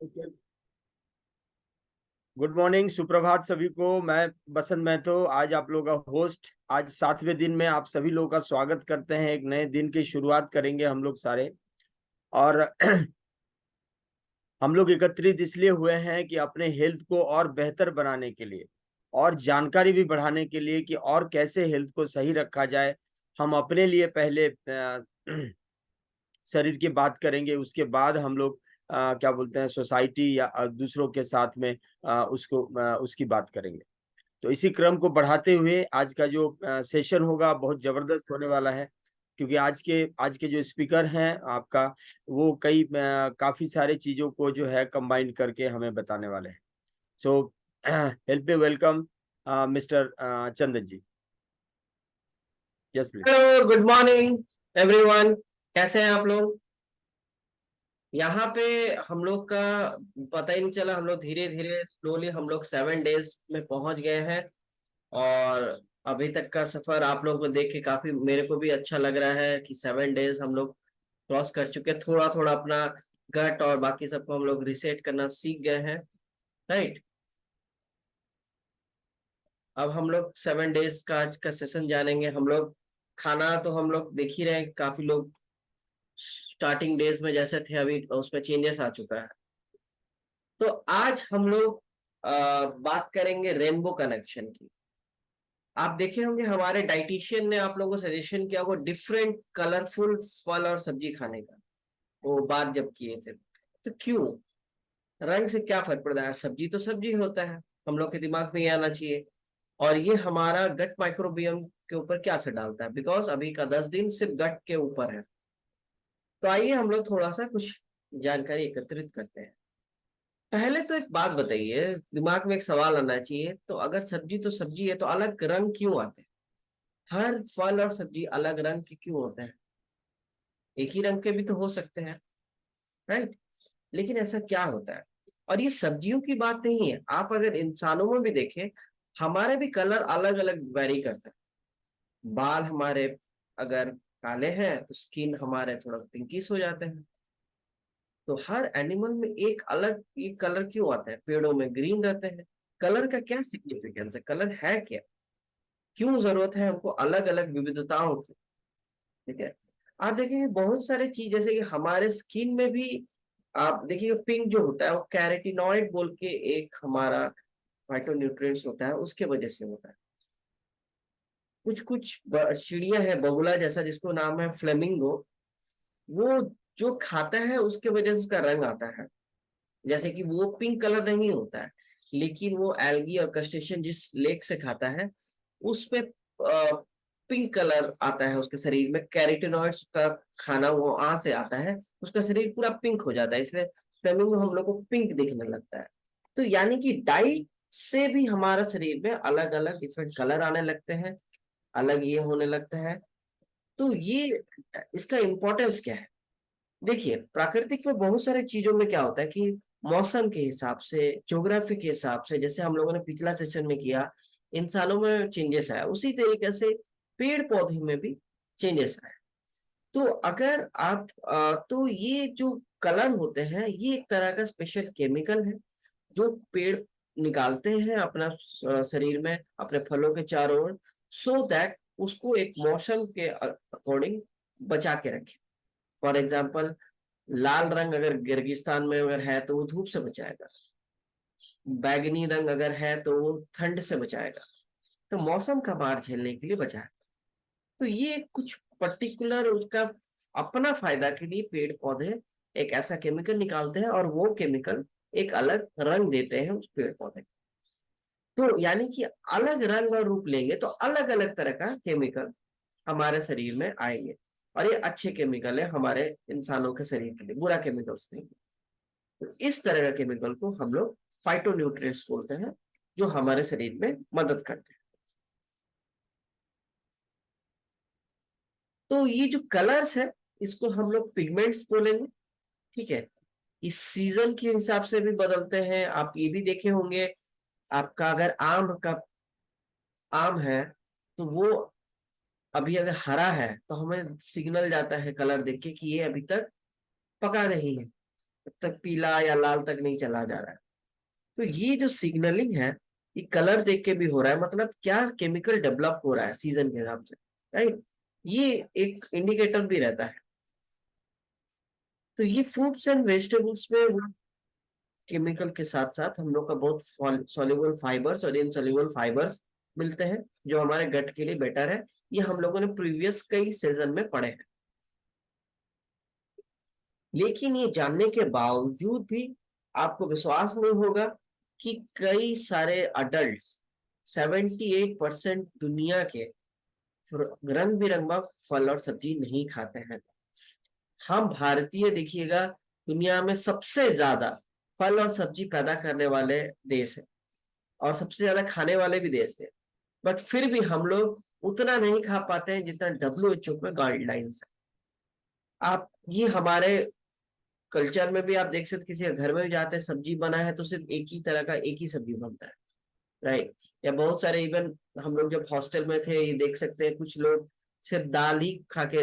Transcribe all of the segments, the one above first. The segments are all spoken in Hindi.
गुड मॉर्निंग, सुप्रभात सभी को। मैं बसंत महतो, आज आप लोगों का होस्ट। आज 7वें दिन में आप सभी लोगों का स्वागत करते हैं। एक नए दिन की शुरुआत करेंगे हम लोग सारे। और हम लोग एकत्रित इसलिए हुए हैं कि अपने हेल्थ को और बेहतर बनाने के लिए और जानकारी भी बढ़ाने के लिए कि और कैसे हेल्थ को सही रखा जाए। हम अपने लिए पहले शरीर की बात करेंगे, उसके बाद हम लोग क्या बोलते हैं, सोसाइटी या दूसरों के साथ में उसकी बात करेंगे। तो इसी क्रम को बढ़ाते हुए आज का जो सेशन होगा बहुत जबरदस्त होने वाला है, क्योंकि आज के जो स्पीकर हैं आपका, वो काफी सारे चीजों को जो है कंबाइन करके हमें बताने वाले हैं। So help me welcome mister Chandan ji. Yes please. Hello, good morning everyone. कैसे हैं आप लोग? यहाँ पे हम लोग का पता ही नहीं चला, हम लोग धीरे धीरे स्लोली हम लोग 7 डेज में पहुंच गए हैं। और अभी तक का सफर आप लोगों को देख के काफी मेरे को भी अच्छा लग रहा है कि 7 डेज हम लोग क्रॉस कर चुके हैं। थोड़ा थोड़ा अपना गट और बाकी सबको हम लोग रिसेट करना सीख गए हैं। राइट। अब हम लोग 7 डेज का आज का सेशन जानेंगे। हम लोग खाना तो हम लोग देख ही रहे हैं, काफी लोग स्टार्टिंग डेज में जैसे थे अभी उसमें चेंजेस आ चुका है। तो आज हम लोग बात करेंगे रेनबो कनेक्शन की। आप देखे होंगे हमारे डाइटिशियन ने आप लोगों को सजेशन किया होगा डिफरेंट कलरफुल फल और सब्जी खाने का। वो बात जब किए थे तो क्यों, रंग से क्या फर्क पड़ता है? सब्जी तो सब्जी होता है। हम लोग के दिमाग में ये आना चाहिए। और ये हमारा गट माइक्रोबियम के ऊपर क्या असर डालता है, बिकॉज अभी का 10 दिन सिर्फ गट के ऊपर है। तो आइए हम लोग थोड़ा सा कुछ जानकारी एकत्रित करते हैं। पहले तो एक बात बताइए, दिमाग में एक सवाल आना चाहिए, तो अगर सब्जी तो सब्जी है तो अलग रंग क्यों आते हैं? हर फल और सब्जी अलग रंग के क्यों होते हैं? एक ही रंग के भी तो हो सकते हैं। राइट। लेकिन ऐसा क्या होता है? और ये सब्जियों की बात नहीं है, आप अगर इंसानों में भी देखें, हमारे भी कलर अलग अलग वेरी करते हैं। बाल हमारे अगर काले हैं तो स्किन हमारे थोड़ा पिंकिश हो जाते हैं। तो हर एनिमल में एक अलग एक कलर क्यों आता है? पेड़ों में ग्रीन रहते हैं। कलर का क्या सिग्निफिकेंस है? कलर है क्या? क्यों जरूरत है हमको अलग अलग विविधताओं की? ठीक है। आप देखेंगे बहुत सारे चीज, जैसे कि हमारे स्किन में भी आप देखिए पिंक जो होता है वो कैरेटिनॉइड बोल के एक हमारा फाइटोन्यूट्रिएंट्स होता है, उसके वजह से होता है। कुछ कुछ चिड़िया है बगुला जैसा जिसको नाम है फ्लेमिंगो, वो जो खाता है उसके वजह से उसका रंग आता है। जैसे कि वो पिंक कलर नहीं होता है, लेकिन वो एल्गी और क्रस्टेशियन जिस लेक से खाता है उसमें पिंक कलर आता है उसके शरीर में। कैरोटीनॉइड्स का खाना वो वहां से आता है, उसका शरीर पूरा पिंक हो जाता है, इसलिए फ्लेमिंगो हम लोग को पिंक दिखने लगता है। तो यानी कि डाइट से भी हमारा शरीर में अलग अलग डिफरेंट कलर आने लगते हैं, अलग ये होने लगता है। तो ये इसका इम्पोर्टेंस क्या है? देखिए प्राकृतिक में बहुत सारे चीजों में क्या होता है कि मौसम के हिसाब से, ज्योग्राफी के हिसाब से, जैसे हम लोगों ने पिछला सेशन में किया, इंसानों में चेंजेस आया, उसी तरीके से पेड़ पौधे में भी चेंजेस आए। तो अगर आप तो ये जो कलर होते हैं ये एक तरह का स्पेशल केमिकल है जो पेड़ निकालते हैं अपना शरीर में अपने फलों के चारों ओर, सो दैट उसको एक मौसम के अकॉर्डिंग बचा के रखे। फॉर एग्जाम्पल, लाल रंग अगर रेगिस्तान में अगर है तो वो धूप से बचाएगा, बैगनी रंग अगर है तो वो ठंड से बचाएगा, तो मौसम का मार झेलने के लिए बचाएगा। तो ये कुछ पर्टिकुलर उसका अपना फायदा के लिए पेड़ पौधे एक ऐसा केमिकल निकालते हैं और वो केमिकल एक अलग रंग देते हैं उस पेड़ पौधे को। तो यानी कि अलग रंग और रूप लेंगे तो अलग अलग तरह का केमिकल हमारे शरीर में आएंगे। और ये अच्छे केमिकल है हमारे इंसानों के शरीर के लिए, बुरा केमिकल्स नहीं। तो इस तरह का केमिकल को हम लोग फाइटोन्यूट्रिएंट्स बोलते हैं, जो हमारे शरीर में मदद करते हैं। तो ये जो कलर्स है इसको हम लोग पिगमेंट्स बोलेंगे। ठीक है। इस सीजन के हिसाब से भी बदलते हैं। आप ये भी देखे होंगे, आपका अगर आम है तो वो अभी अगर हरा है तो हमें सिग्नल जाता है कलर देख के कि ये अभी तक पका नहीं है। तक पीला या लाल तक नहीं चला जा रहा है। तो ये जो सिग्नलिंग है ये कलर देख के भी हो रहा है, मतलब क्या केमिकल डेवलप हो रहा है सीजन के हिसाब से, राइट। ये एक इंडिकेटर भी रहता है। तो ये फ्रूट्स एंड वेजिटेबल्स में वो केमिकल के साथ साथ हम लोग का बहुत सॉल्युबल फाइबर्स और इनसॉल्युबल फाइबर्स मिलते हैं जो हमारे गट के लिए बेटर है। ये हम लोगों ने प्रीवियस कई सीजन में पढ़े हैं। लेकिन ये जानने के बावजूद भी आपको विश्वास नहीं होगा कि कई सारे अडल्ट्स 78% दुनिया के रंग बिरंगा फल और सब्जी नहीं खाते हैं। हम भारतीय देखिएगा दुनिया में सबसे ज्यादा फल और सब्जी पैदा करने वाले देश है और सबसे ज्यादा खाने वाले भी देश है, बट फिर भी हम लोग उतना नहीं खा पाते हैं जितना WHO में गाइडलाइंस है। आप ये हमारे कल्चर में भी आप देख सकते, किसी घर में भी जाते हैं सब्जी बना है तो सिर्फ एक ही तरह का एक ही सब्जी बनता है, राइट। या बहुत सारे इवन हम लोग जब हॉस्टल में थे ये देख सकते हैं कुछ लोग सिर्फ दाल ही खा के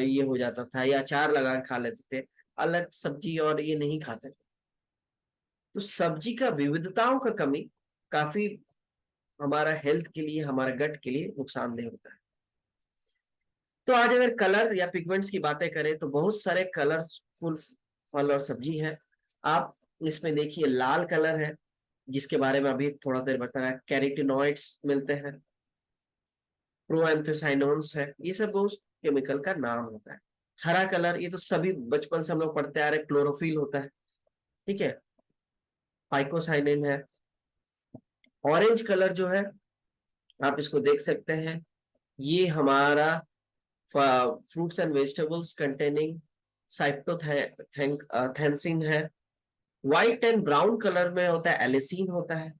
ये हो जाता था या अचार लगा के खा लेते थे, अलग सब्जी और ये नहीं खाते थे। तो सब्जी का विविधताओं का कमी काफी हमारा हेल्थ के लिए, हमारा गट के लिए नुकसानदेह होता है। तो आज अगर कलर या पिगमेंट्स की बातें करें तो बहुत सारे कलरफुल फल और सब्जी है। आप इसमें देखिए लाल कलर है जिसके बारे में अभी थोड़ा देर बताया, कैरोटीनॉइड्स मिलते हैं, प्रोएंथोसाइनोन्स है, ये सब बहुत केमिकल का नाम होता है। हरा कलर ये तो सभी बचपन से हम लोग पढ़ते आ रहे, क्लोरोफिल होता है, ठीक है, फाइकोसाइनिन है। ऑरेंज कलर जो है आप इसको देख सकते हैं, ये हमारा फ्रूट्स एंड वेजिटेबल्स कंटेनिंग साइटोथैंसिन है। व्हाइट एंड ब्राउन कलर में होता है एलिसिन होता है।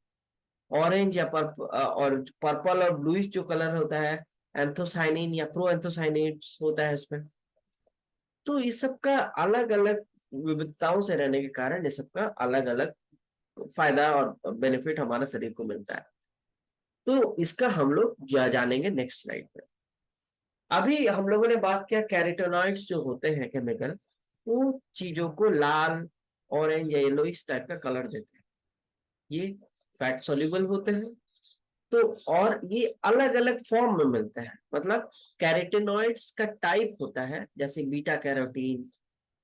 ऑरेंज या और पर्पल और ब्लूइश जो कलर होता है एंथोसाइनिन या प्रो एंथोसाइनिन होता है इसमें। तो इस सब का अलग अलग विविधताओं से रहने के कारण इस सब का अलग अलग फायदा और बेनिफिट हमारे शरीर को मिलता है। तो इसका हम लोग जानेंगे नेक्स्ट स्लाइड पे। अभी हम लोगों ने बात किया कैरोटीनॉइड्स जो होते हैं केमिकल, वो चीजों को लाल, ऑरेंज या येलोइश टाइप का कलर देते हैं। ये फैट सोल्यूबल होते हैं। तो और ये अलग अलग फॉर्म में मिलते हैं, मतलब कैरोटीनॉइड्स का टाइप होता है जैसे बीटा कैरोटीन,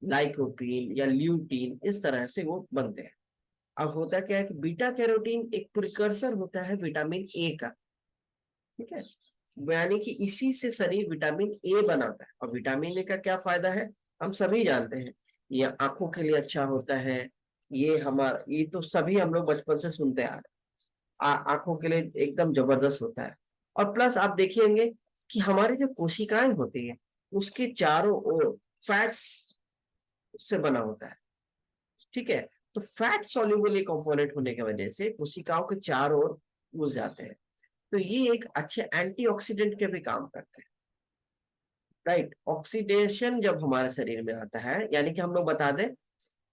लाइकोपीन या ल्यूटीन, इस तरह से वो बनते हैं। अब होता क्या है कि बीटा कैरोटीन एक प्रिकर्सर होता है विटामिन ए का, ठीक है, यानी कि इसी से शरीर विटामिन ए बनाता है। और विटामिन ए का क्या फायदा है हम सभी जानते हैं, ये आंखों के लिए अच्छा होता है। ये तो सभी हम लोग बचपन से सुनते आ रहे, आंखों के लिए एकदम जबरदस्त होता है। और प्लस आप देखेंगे कि हमारी जो कोशिकाएं होती है उसके चारों ओर फैट्स से बना होता है, ठीक है। तो फैट सॉल्युबल कंपोनेंट होने की वजह से कोशिकाओं के चारों ओर घुस जाते हैं। तो ये एक अच्छे एंटीऑक्सीडेंट के भी काम करते हैं, राइट। ऑक्सीडेशन जब हमारे शरीर में आता है, यानी कि हम लोग बता दें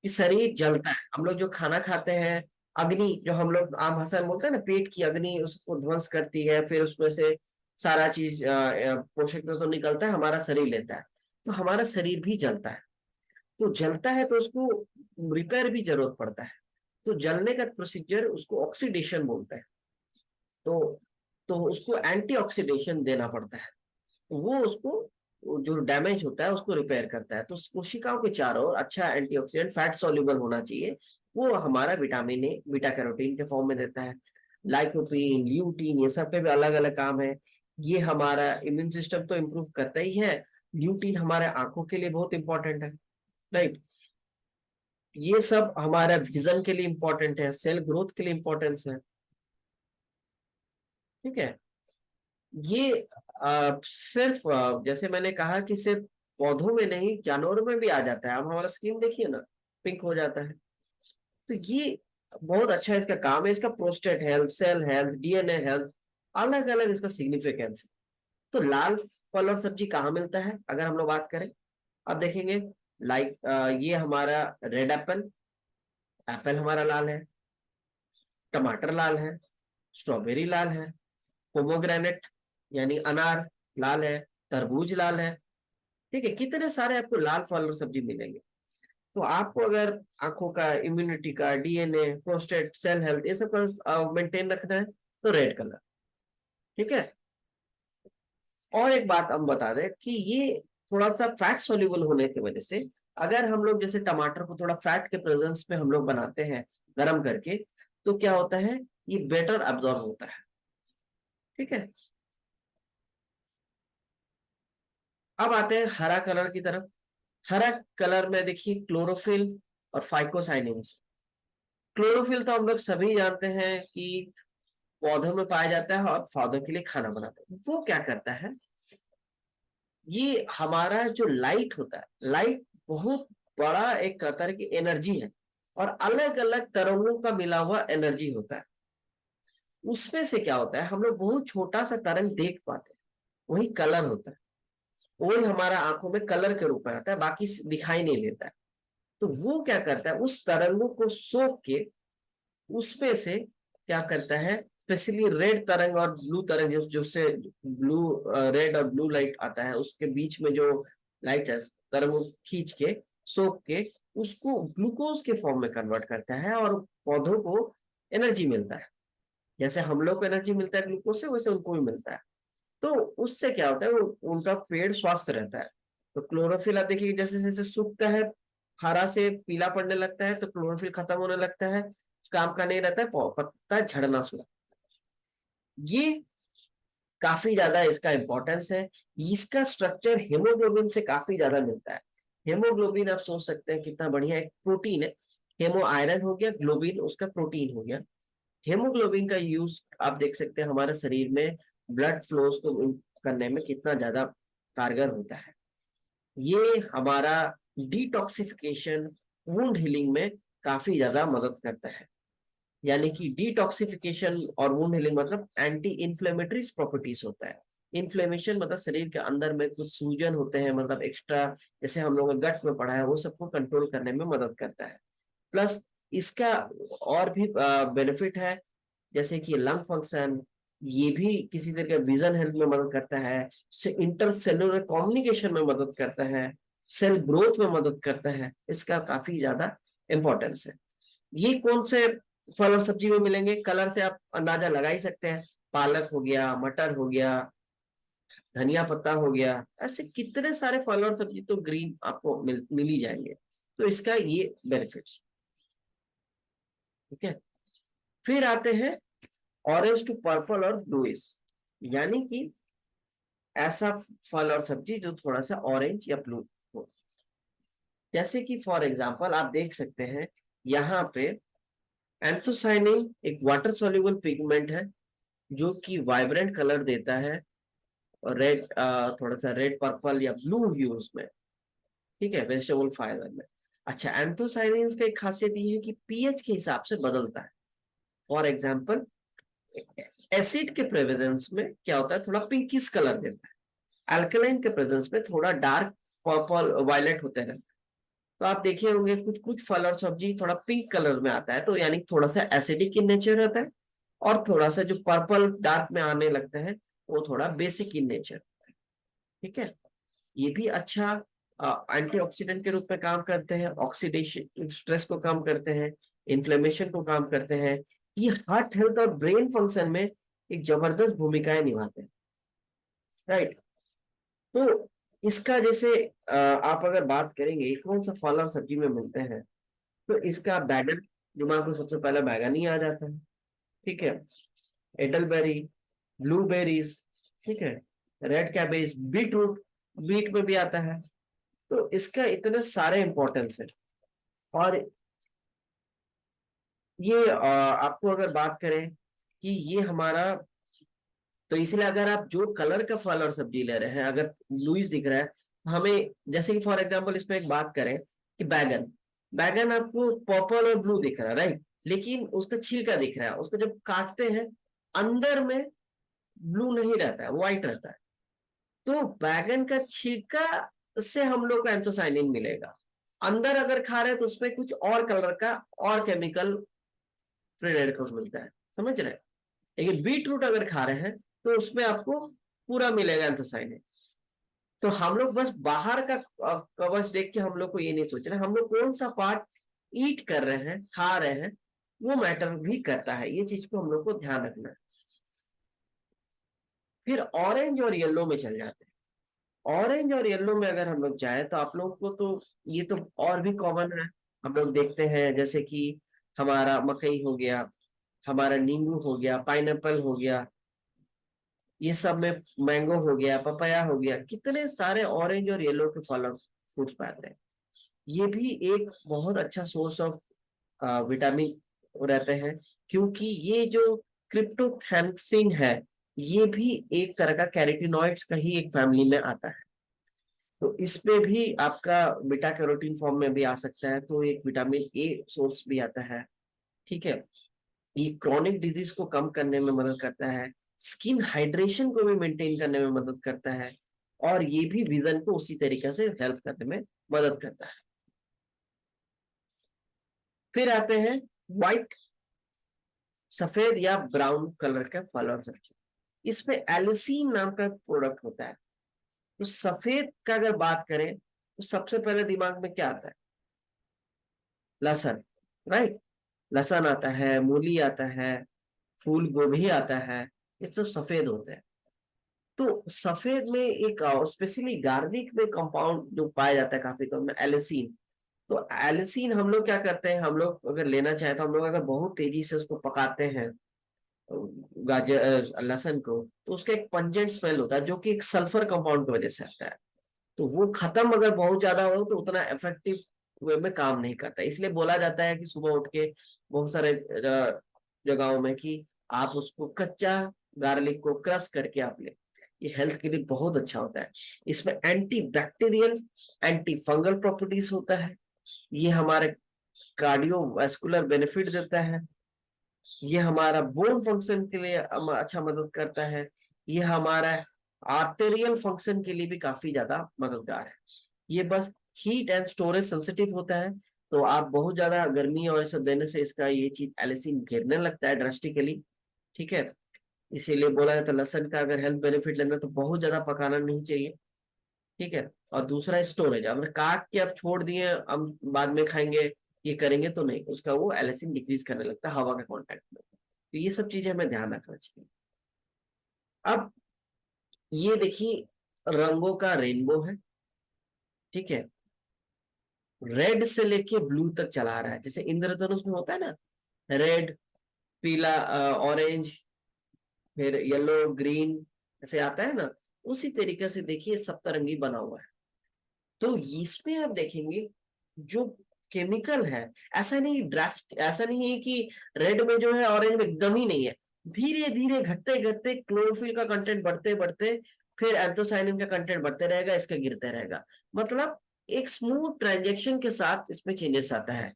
कि शरीर जलता है। हम लोग जो खाना खाते हैं, अग्नि जो हम लोग आम भाषा में बोलते हैं ना, पेट की अग्नि उसको ध्वंस करती है, फिर उसमें से सारा चीज पोषक तत्व तो निकलता है, हमारा शरीर लेता है। तो हमारा शरीर भी जलता है। तो जलता है तो उसको रिपेयर भी जरूरत पड़ता है। तो जलने का प्रोसीजर उसको ऑक्सीडेशन बोलते हैं। तो तो उसको एंटीऑक्सीडेशन देना पड़ता है। तो वो उसको जो डैमेज होता है उसको रिपेयर करता है। तो कोशिकाओं के चारों ओर अच्छा एंटीऑक्सीडेंट फैट सॉल्युबल होना चाहिए, वो हमारा विटामिन ए बीटा कैरोटीन के फॉर्म में देता है। लाइकोपीन, ल्यूटीन, ये सब के भी अलग अलग काम है। ये हमारा इम्यून सिस्टम तो इम्प्रूव करता ही है। ल्यूटीन हमारे आंखों के लिए बहुत इंपॉर्टेंट है, राइट। ये सब हमारा विजन के लिए इंपॉर्टेंट है, सेल ग्रोथ के लिए इंपॉर्टेंस है, ठीक है। ये सिर्फ जैसे मैंने कहा कि सिर्फ पौधों में नहीं जानवरों में भी आ जाता है। अब हमारा स्किन देखिए ना, पिंक हो जाता है। तो ये बहुत अच्छा इसका काम है। इसका prostate health, cell health, DNA health, अलग अलग इसका सिग्निफिकेंस है। तो लाल फल और सब्जी कहाँ मिलता है अगर हम लोग बात करें, अब देखेंगे लाइक ये हमारा रेड एप्पल, एप्पल हमारा लाल है, टमाटर लाल है, स्ट्रॉबेरी लाल है, पोमोग्रेनेट यानी अनार लाल है, तरबूज लाल है, ठीक है। कितने सारे आपको लाल फल और सब्जी मिलेंगे। तो आपको अगर आंखों का इम्यूनिटी का, डीएनए, प्रोस्टेट, सेल हेल्थ, ये सब का मेंटेन रखना है तो रेड कलर। ठीक है। और एक बात हम बता दें कि ये थोड़ा सा फैट सोल्यूबल होने की वजह से, अगर हम लोग जैसे टमाटर को थोड़ा फैट के प्रेजेंस में हम लोग बनाते हैं गर्म करके, तो क्या होता है, ये बेटर अब्जॉर्ब होता है। ठीक है। अब आते हैं हरा कलर की तरफ। हरा कलर में देखिए क्लोरोफिल और फाइकोसाइनिन्स। क्लोरोफिल तो हम लोग सभी जानते हैं कि पौधों में पाया जाता है और पौधों के लिए खाना बनाता है। वो क्या करता है, ये हमारा जो लाइट होता है, लाइट बहुत बड़ा एक तरह की एनर्जी है, और अलग अलग तरंगों का मिला हुआ एनर्जी होता है। उसमें से क्या होता है, हम लोग बहुत छोटा सा तरंग देख पाते हैं, वही कलर होता है, वही हमारा आंखों में कलर के रूप में आता है, बाकी दिखाई नहीं देता है। तो वो क्या करता है, उस तरंगों को सोख के उसमें से क्या करता है, स्पेशली रेड तरंग और ब्लू तरंग, जो से ब्लू, रेड और ब्लू लाइट आता है, उसके बीच में जो लाइट है, तरंग खींच के सोख के उसको ग्लूकोज के फॉर्म में कन्वर्ट करता है, और पौधों को एनर्जी मिलता है। जैसे हम लोग को एनर्जी मिलता है ग्लूकोज से, वैसे उनको भी मिलता है। तो उससे क्या होता है, वो उनका पेड़ स्वस्थ रहता है। तो क्लोरोफिल आप देखिए जैसे जैसे सूखता है, हरा से पीला पड़ने लगता है, तो क्लोरोफिल खत्म होने लगता है, काम का नहीं रहता है, पत्ता झड़ना शुरू। ये काफी ज्यादा इसका इंपॉर्टेंस है। इसका स्ट्रक्चर हेमोग्लोबिन से काफी ज्यादा मिलता है। हेमोग्लोबिन आप सोच सकते हैं कितना बढ़िया एक प्रोटीन है। हेमो आयरन हो गया, ग्लोबिन उसका प्रोटीन हो गया। हेमोग्लोबिन का यूज आप देख सकते हैं हमारे शरीर में ब्लड फ्लोज को करने में कितना ज्यादा कारगर होता है। ये हमारा डिटॉक्सिफिकेशन, वुंड हीलिंग में काफी ज्यादा मदद करता है। यानी कि डिटॉक्सिफिकेशन और वुंड हीलिंग मतलब एंटी इन्फ्लेमेटरी प्रॉपर्टीज होता है। इन्फ्लेमेशन मतलब शरीर के अंदर में कुछ सूजन होते हैं, मतलब एक्स्ट्रा, जैसे हम लोग गट में पढ़ा है, वो सबको कंट्रोल करने में मदद करता है। प्लस इसका और भी बेनिफिट है, जैसे कि लंग फंक्शन, ये भी किसी तरह का विजन हेल्थ में मदद करता है, इंटर सेलुलर कम्युनिकेशन में मदद करता है, सेल ग्रोथ में मदद करता है। इसका काफी ज्यादा इंपॉर्टेंस है। ये कौन से फल और सब्जी में मिलेंगे, कलर से आप अंदाजा लगा ही सकते हैं। पालक हो गया, मटर हो गया, धनिया पत्ता हो गया, ऐसे कितने सारे फल और सब्जी तो ग्रीन आपको मिल ही जाएंगे। तो इसका ये बेनिफिट्स। ठीक है। फिर आते हैं ऑरेंज टू पर्पल और ब्लूइश, यानी कि ऐसा फल और सब्जी जो थोड़ा सा ऑरेंज या ब्लू हो। जैसे कि फॉर एग्जांपल आप देख सकते हैं यहाँ पे एंथोसाइनिन एक वाटर सोल्यूबल पिगमेंट है, जो कि वाइब्रेंट कलर देता है, रेड, थोड़ा सा रेड पर्पल या ब्लू ह्यूज में। ठीक है, वेजिटेबल फाइबर में। अच्छा, एंथोसाइनिन का एक खासियत ये है कि पीएच के हिसाब से बदलता है। फॉर एग्जांपल एसिड के प्रेजेंस में क्या होता है, थोड़ा पिंकिश कलर देता है। अल्कलाइन के प्रेजेंस में थोड़ा डार्क पर्पल वायलेट होते हैं। तो आप देखे होंगे कुछ कुछ फल और सब्जी थोड़ा पिंक कलर में आता है, तो यानी थोड़ा सा एसिडिक इन नेचर रहता है। और थोड़ा सा जो पर्पल डार्क में आने लगता है, वो थोड़ा बेसिक इन नेचर। ठीक है। ये भी अच्छा एंटीऑक्सीडेंट के रूप में काम करते हैं, ऑक्सीडेशन स्ट्रेस को कम करते हैं, इन्फ्लेमेशन को कम करते हैं। ये हार्ट हेल्थ और ब्रेन फंक्शन में एक जबरदस्त भूमिकाएं निभाते हैं। राइट। तो इसका जैसे आप अगर बात करेंगे कौन सा फल और सब्जी में मिलते हैं, तो इसका बैगन, दिमाग में सबसे पहले बैगन ही आ जाता है। ठीक है। एडलबेरी, ब्लूबेरीज, ठीक है, रेड कैबेज, बीटरूट, बीट में भी आता है। तो इसका इतने सारे इंपॉर्टेंस है। और ये आपको अगर बात करें कि ये हमारा, तो इसलिए अगर आप जो कलर का फल और सब्जी ले रहे हैं, अगर लुइस दिख रहा है, तो हमें जैसे कि फॉर एग्जांपल इसमें एक बात करें कि बैगन, बैगन आपको पर्पल और ब्लू दिख रहा है, राइट, लेकिन उसका छिलका दिख रहा है, उसको जब काटते हैं अंदर में ब्लू नहीं रहता है, व्हाइट रहता है। तो बैगन का छिलका से हम लोग को एंथोसाइनिन मिलेगा। अंदर अगर खा रहे हैं तो उसमें कुछ और कलर का और केमिकल फ्री रेडिकल्स मिलता है, समझ रहे हैं। लेकिन बीट रूट अगर खा रहे हैं तो उसमें आपको पूरा मिलेगा एंथोसाइनिन। तो हम लोग बस बाहर का कवच देख के हम लोग को ये नहीं सोचना, हम लोग कौन सा पार्ट ईट कर रहे हैं, खा रहे हैं, वो मैटर भी करता है। ये चीज को हम लोग को ध्यान रखना है। फिर ऑरेंज और येलो में चल जाते हैं। ऑरेंज और येलो में अगर हम लोग जाए तो आप लोग को तो ये तो और भी कॉमन है। हम लोग देखते हैं जैसे कि हमारा मकई हो गया, हमारा नींबू हो गया, पाइनएप्पल हो गया, ये सब में मैंगो हो गया, पपाया हो गया, कितने सारे ऑरेंज और येलो के फल और फ्रूट्स पाते हैं। ये भी एक बहुत अच्छा सोर्स ऑफ विटामिन रहते हैं, क्योंकि ये जो क्रिप्टोथैक्सिन है, ये भी एक तरह का कैरोटीनॉइड्स का ही एक फैमिली में आता है। तो इसमें भी आपका बीटा कैरोटीन फॉर्म में भी आ सकता है, तो एक विटामिन ए सोर्स भी आता है। ठीक है, ये क्रॉनिक डिजीज को कम करने में मदद करता है, स्किन हाइड्रेशन को भी मेंटेन करने में मदद करता है, और ये भी विजन को उसी तरीके से हेल्प करने में मदद करता है। फिर आते हैं व्हाइट, सफेद या ब्राउन कलर का फल और सब्जी। इसमें एलिसीन नाम का प्रोडक्ट होता है। तो सफेद का अगर बात करें तो सबसे पहले दिमाग में क्या आता है? लहसुन, राइट। लहसुन आता है, मूली आता है, फूल गोभी आता है, ये सब सफेद होते हैं। तो सफेद में एक स्पेशली गार्लिक में कंपाउंड जो पाया जाता है काफी, तो एलिसीन। तो एलिसीन हम लोग क्या करते हैं, हम लोग अगर लेना चाहें तो हम लोग अगर बहुत तेजी से उसको पकाते हैं गाजर लहसुन को, तो उसका एक पंजेंट स्मेल होता है जो कि एक सल्फर कंपाउंड की वजह से आता है। तो वो खत्म अगर बहुत ज्यादा हो तो उतना इफेक्टिव वे में काम नहीं करता। इसलिए बोला जाता है कि सुबह उठ के बहुत सारे जगहों में कि आप उसको कच्चा गार्लिक को क्रश करके आप ले, ये हेल्थ के लिए बहुत अच्छा होता है। इसमें anti bacterial, anti fungal properties होता है, ये हमारे कार्डियोवास्कुलर बेनिफिट देता है, ये हमारा बोन फंक्शन के लिए अच्छा मदद करता है, ये हमारा आर्टेरियल फंक्शन के लिए भी काफी ज्यादा मददगार है। ये बस हीट एंड स्टोरेज सेंसिटिव होता है, तो आप बहुत ज्यादा गर्मी और सब देने से इसका ये चीज एलिसिन गिरने लगता है ड्रास्टिकली। ठीक है, इसीलिए बोला जाता है लहसन का अगर हेल्थ बेनिफिट लेना तो बहुत ज्यादा पकाना नहीं चाहिए। ठीक है, और दूसरा स्टोरेज, आपने काट के आप छोड़ दिए हम बाद में खाएंगे ये करेंगे तो नहीं, उसका वो एलिसिन डिक्रीज करने लगता है हवा के कांटेक्ट में। तो ये सब चीजें हमें ध्यान रखना चाहिए। अब ये देखिए रंगों का रेनबो है। ठीक है, रेड से लेके ब्लू तक चला रहा है, जैसे इंद्रधनुष में होता है ना, रेड, पीला, ऑरेंज, फिर येलो, ग्रीन, ऐसे आता है ना, उसी तरीके से देखिए सप्तरंगी बना हुआ है। तो इसमें आप देखेंगे जो केमिकल है, ऐसा नहीं है कि रेड में जो है ऑरेंज में एकदम ही नहीं है, धीरे धीरे घटते घटते क्लोरोफिल का कंटेंट बढ़ते बढ़ते फिर एंथोसाइनिन का कंटेंट बढ़ते रहेगा, इसका गिरते रहेगा। मतलब एक स्मूथ ट्रांजेक्शन के साथ इसमें चेंजेस आता है।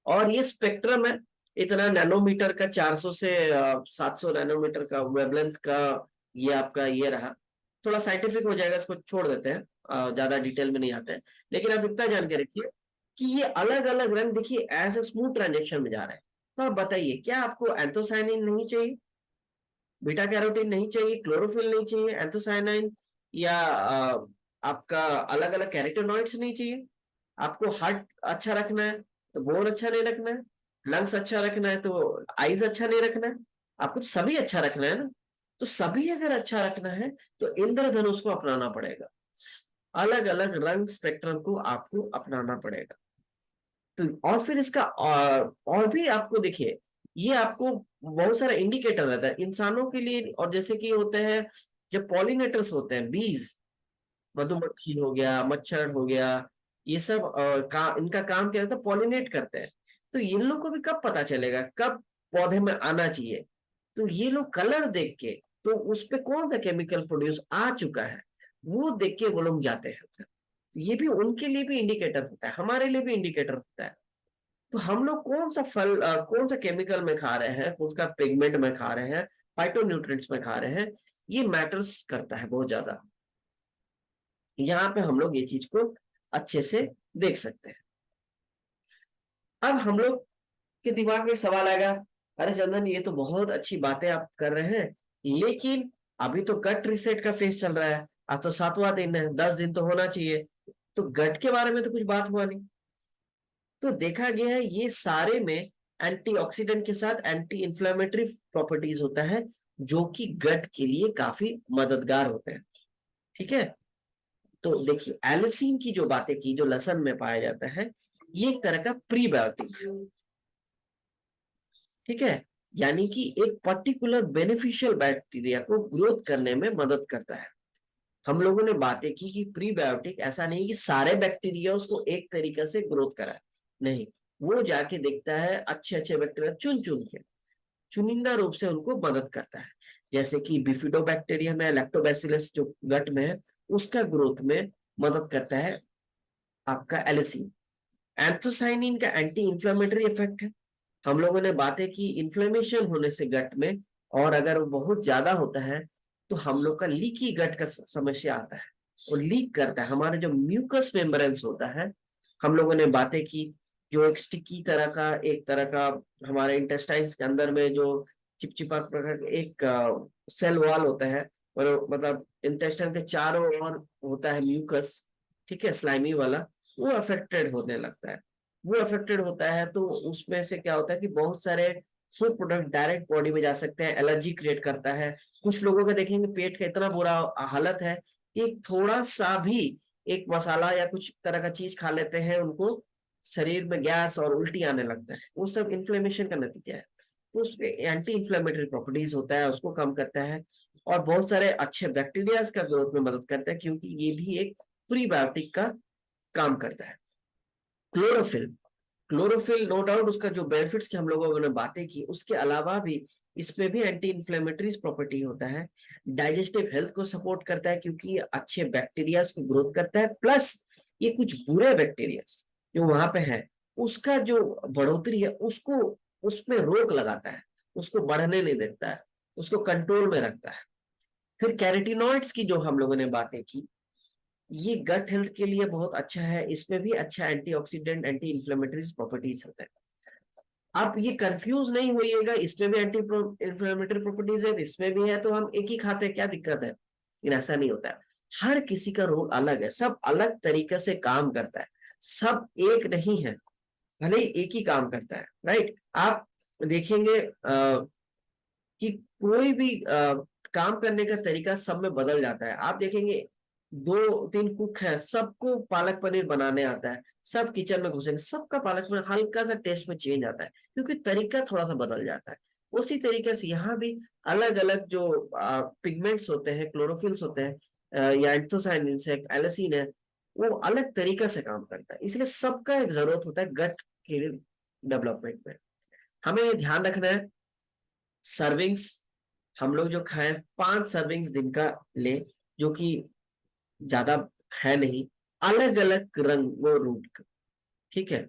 और ये स्पेक्ट्रम है इतना नैनोमीटर का, 400 से 700 नैनोमीटर का वेवलेंथ का। ये आपका ये रहा, थोड़ा साइंटिफिक हो जाएगा, इसको छोड़ देते हैं, ज्यादा डिटेल में नहीं आते हैं। लेकिन आप इतना जान के रखिए कि ये अलग अलग रंग देखिए ऐसे स्मूथ ट्रांजेक्शन में जा रहे हैं। तो आप बताइए, क्या आपको एंथोसाइनिन नहीं चाहिए, बीटा कैरोटीन नहीं चाहिए, क्लोरोफिल नहीं चाहिए, एंथोसाइनिन या आपका अलग अलग कैरोटीनॉइड्स नहीं चाहिए? आपको हार्ट अच्छा रखना है तो बोन अच्छा नहीं रखना है, लंग्स अच्छा रखना है तो आईज अच्छा नहीं रखना है, आपको तो सभी अच्छा रखना है ना। तो सभी अगर अच्छा रखना है तो इंद्रधनुष को अपनाना पड़ेगा, अलग अलग रंग स्पेक्ट्रम को आपको अपनाना पड़ेगा। तो और फिर इसका और भी आपको देखिए, ये आपको बहुत सारा इंडिकेटर रहता है इंसानों के लिए। और जैसे कि होते हैं जब पॉलिनेटर्स होते हैं, बीज, मधुमक्खी हो गया, मच्छर हो गया, ये सब इनका काम क्या होता है, पॉलिनेट करते हैं। तो इन लोग को भी कब पता चलेगा कब पौधे में आना चाहिए? तो ये लोग कलर देख के, तो उस पे कौन सा केमिकल प्रोड्यूस आ चुका है वो देख के वो लोग जाते हैं। तो ये भी उनके लिए भी इंडिकेटर होता है, हमारे लिए भी इंडिकेटर होता है। तो हम लोग कौन सा फल कौन सा केमिकल में खा रहे हैं, कौन सा पिगमेंट में खा रहे हैं, फाइटोन्यूट्रिएंट्स में खा रहे हैं, ये मैटर्स करता है बहुत ज्यादा। यहाँ पे हम लोग ये चीज को अच्छे से देख सकते हैं। अब हम लोग के दिमाग में एक सवाल आएगा, अरे चंदन ये तो बहुत अच्छी बातें आप कर रहे हैं, लेकिन अभी तो कट रिसेट का फेज चल रहा है, आज तो 7वां दिन है, 10 दिन तो होना चाहिए, तो गट के बारे में तो कुछ बात हुआ नहीं। तो देखा गया है ये सारे में एंटीऑक्सीडेंट के साथ एंटी इंफ्लेमेटरी प्रॉपर्टीज होता है, जो कि गट के लिए काफी मददगार होते हैं। ठीक है, तो देखिए एलिसिन की जो बातें की, जो लहसुन में पाया जाता है, ये एक तरह का प्रीबायोटिक है। ठीक है, यानी कि एक पर्टिकुलर बेनिफिशियल बैक्टीरिया को ग्रोथ करने में मदद करता है। हम लोगों ने बातें की कि प्रीबायोटिक ऐसा नहीं कि सारे बैक्टीरिया उसको एक तरीके से ग्रोथ कराए, नहीं, वो जाके देखता है अच्छे अच्छे बैक्टीरिया चुन चुन के, चुनिंदा रूप से उनको मदद करता है। जैसे कि बिफिडोबैक्टीरियम है, लैक्टोबैसिलस जो गट में है, उसका ग्रोथ में मदद करता है आपका एलिसिन। एंथोसाइनिन का एंटी इंफ्लेमेटरी इफेक्ट है। हम लोगों ने बातें की इन्फ्लेमेशन होने से गट में, और अगर वो बहुत ज्यादा होता है तो हम लोग का लीकी गट का समस्या आता है, और लीक करता है हमारे जो म्यूकस मेम्ब्रेन्स होता है। हम लोगों ने बातें की जो एक स्टिकी तरह का, एक तरह का हमारे इंटेस्टाइन्स के अंदर में जो चिपचिपा प्रकार का एक सेल वॉल होता है, और मतलब इंटेस्टाइन के चारों ओर होता है म्यूकस, ठीक है, स्लाइमी वाला, वो अफेक्टेड होने लगता है। वो अफेक्टेड होता है तो उसमें से क्या होता है कि बहुत सारे फूड प्रोडक्ट डायरेक्ट बॉडी में जा सकते हैं, एलर्जी क्रिएट करता है। कुछ लोगों का देखेंगे पेट का इतना बुरा हालत है कि थोड़ा सा भी एक मसाला या कुछ तरह का चीज खा लेते हैं, उनको शरीर में गैस और उल्टी आने लगता है। वो सब इन्फ्लेमेशन का नतीजा है। तो उसमें एंटी इन्फ्लेमेटरी प्रॉपर्टीज होता है, उसको कम करता है, और बहुत सारे अच्छे बैक्टीरियाज का ग्रोथ में मदद करता है, क्योंकि ये भी एक प्रीबायोटिक का काम करता है। क्लोरोफिल, क्लोरोफिल नो डाउट उसका जो बेनिफिट्स की हम लोगों ने बातें की, उसके अलावा भी इसमें भी एंटी इन्फ्लेमेटरी प्रॉपर्टी होता है। डाइजेस्टिव हेल्थ को सपोर्ट करता है, क्योंकि ये अच्छे बैक्टीरियाज को ग्रोथ करता है, प्लस ये कुछ बुरे बैक्टीरियाज जो वहां पे है, उसका जो बढ़ोतरी है उसको, उसमें रोक लगाता है, उसको बढ़ने नहीं देता है, उसको कंट्रोल में रखता है। फिर कैरेटिनॉइड्स की जो हम लोगों ने बातें की, ये गट हेल्थ के लिए बहुत अच्छा है, इसमें भी अच्छा एंटीऑक्सीडेंट एंटी इन्फ्लेमेटरी प्रॉपर्टीज होते हैं। आप ये कंफ्यूज नहीं होइएगा, इसमें भी एंटी इन्फ्लेमेटरी प्रॉपर्टीज है, इसमें भी है, तो हम एक ही खाते हैं, क्या दिक्कत है? लेकिन ऐसा नहीं होता है। हर किसी का रोल अलग है, सब अलग तरीके से काम करता है, सब एक नहीं है, भले ही एक ही काम करता है, राइट। आप देखेंगे कि कोई भी काम करने का तरीका सब में बदल जाता है। आप देखेंगे 2-3 कुक है, सबको पालक पनीर बनाने आता है, सब किचन में घुसेंगे, सबका पालक पनीर हल्का सा टेस्ट में चेंज आता है, क्योंकि तरीका थोड़ा सा बदल जाता है। उसी तरीके से यहाँ भी अलग अलग जो पिगमेंट्स होते हैं, क्लोरोफिल्स होते हैं, या एंथोसायनिन है, एलिसिन है, वो अलग तरीका से काम करता है, इसलिए सबका एक जरूरत होता है गट के डेवलपमेंट में। हमें ये ध्यान रखना है, सर्विंग्स हम लोग जो खाएं 5 सर्विंग्स दिन का ले, जो कि ज्यादा है नहीं, अलग अलग रंग वो रूट का, ठीक है।